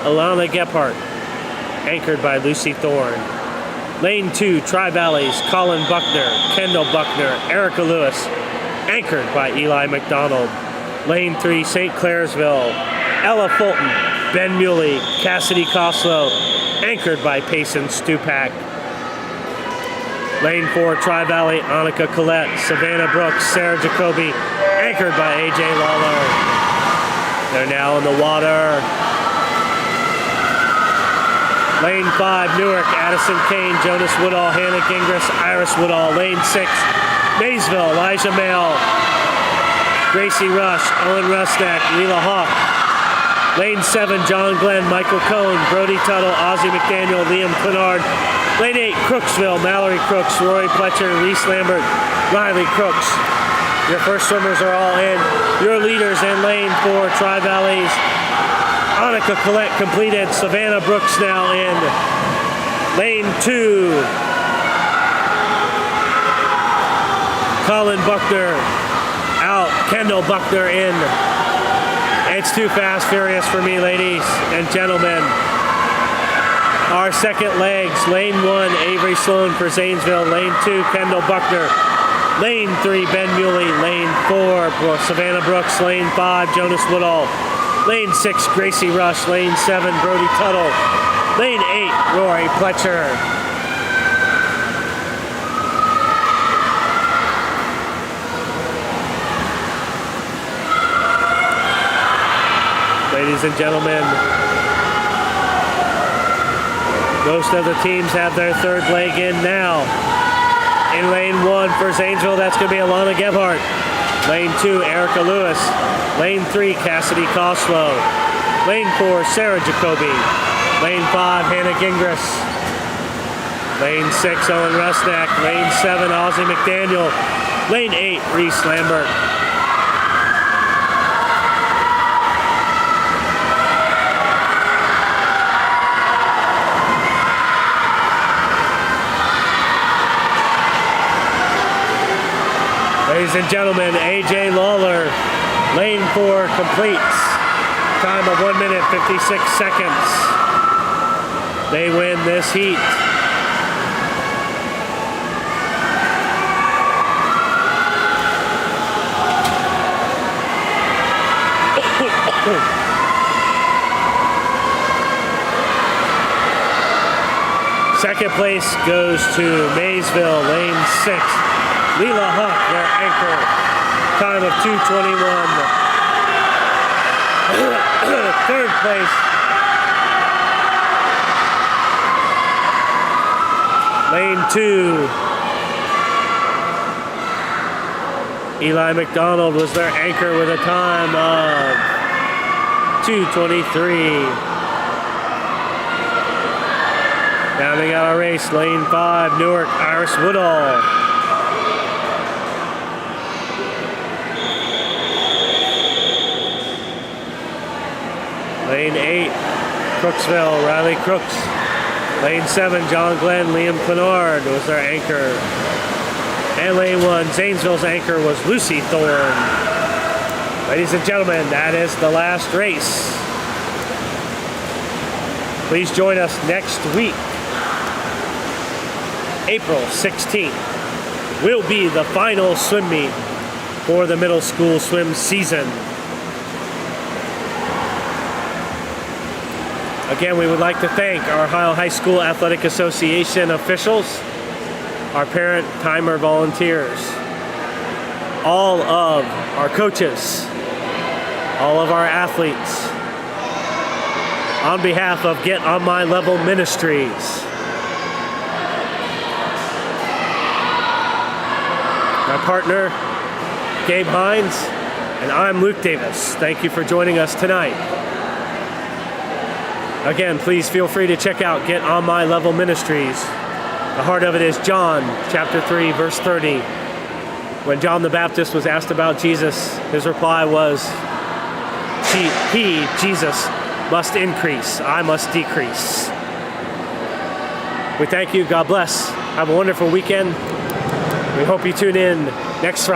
Speaker 1: Alana Gephardt, anchored by Lucy Thorne. Lane 2, Tri-Valleys, Colin Buckner, Kendall Buckner, Erica Lewis, anchored by Eli McDonald. Lane 3, St. Clairsville, Ella Fulton, Ben Muley, Cassidy Coslow, anchored by Payson Stupak. Lane 4, Tri-Valley, Annika Collette, Savannah Brooks, Sarah Jacoby, anchored by AJ Lawler. They're now in the water. Lane 5, Newark, Addison Kane, Jonas Woodall, Hannah Gingras, Iris Woodall. Lane 6, Maysville, Elijah Mail, Gracie Rush, Owen Rusnak, Leela Hawk. Lane 7, John Glenn, Michael Cohn, Brody Tuttle, Ozzie McDaniel, Liam Clenard. Lane 8, Crooksville, Mallory Crooks, Rory Pletcher, Reese Lambert, Riley Crooks. Your first swimmers are all in. Your leaders in lane 4, Tri-Valleys. Annika Collette completed. Savannah Brooks now in. Lane 2, Colin Buckner out. Kendall Buckner in. It's too fast, furious for me, ladies and gentlemen. Our second legs, lane 1, Avery Sloan for Zanesville. Lane 2, Kendall Buckner. Lane 3, Ben Muley. Lane 4, Savannah Brooks. Lane 5, Jonas Woodall. Lane 6, Gracie Rush. Lane 7, Brody Tuttle. Lane 8, Rory Pletcher. Ladies and gentlemen, most of the teams have their third leg in now. In lane 1 for Zanesville, that's going to be Alana Gebhardt. Lane 2, Erica Lewis. Lane 3, Cassidy Coslow. Lane 4, Sarah Jacoby. Lane 5, Hannah Gingras. Lane 6, Owen Rusnak. Lane 7, Ozzy McDaniel. Lane 8, Reese Lambert. Ladies and gentlemen, AJ Lawler, lane 4 completes. Time of 1 minute, 56 seconds. They win this heat. Second place goes to Maysville, lane 6. Leela Huck, their anchor. Time of 2:21. Third place. Lane 2. Eli McDonald was their anchor with a time of 2:23. Rounding out our race, lane 5, Newark, Iris Woodall. Lane 8, Crooksville, Riley Crooks. Lane 7, John Glenn, Liam Clenard was their anchor. And lane 1, Zanesville's anchor was Lucy Thorne. Ladies and gentlemen, that is the last race. Please join us next week. April 16th will be the final swim meet for the middle school swim season. Again, we would like to thank our Ohio High School Athletic Association officials, our parent timer volunteers, all of our coaches, all of our athletes. On behalf of Get On My Level Ministries, my partner, Gabe Hines, and I'm Luke Davis. Thank you for joining us tonight. Again, please feel free to check out Get On My Level Ministries. The heart of it is John chapter 3, verse 30. When John the Baptist was asked about Jesus, his reply was, He, Jesus, must increase, I must decrease. We thank you. God bless. Have a wonderful weekend. We hope you tune in next Friday.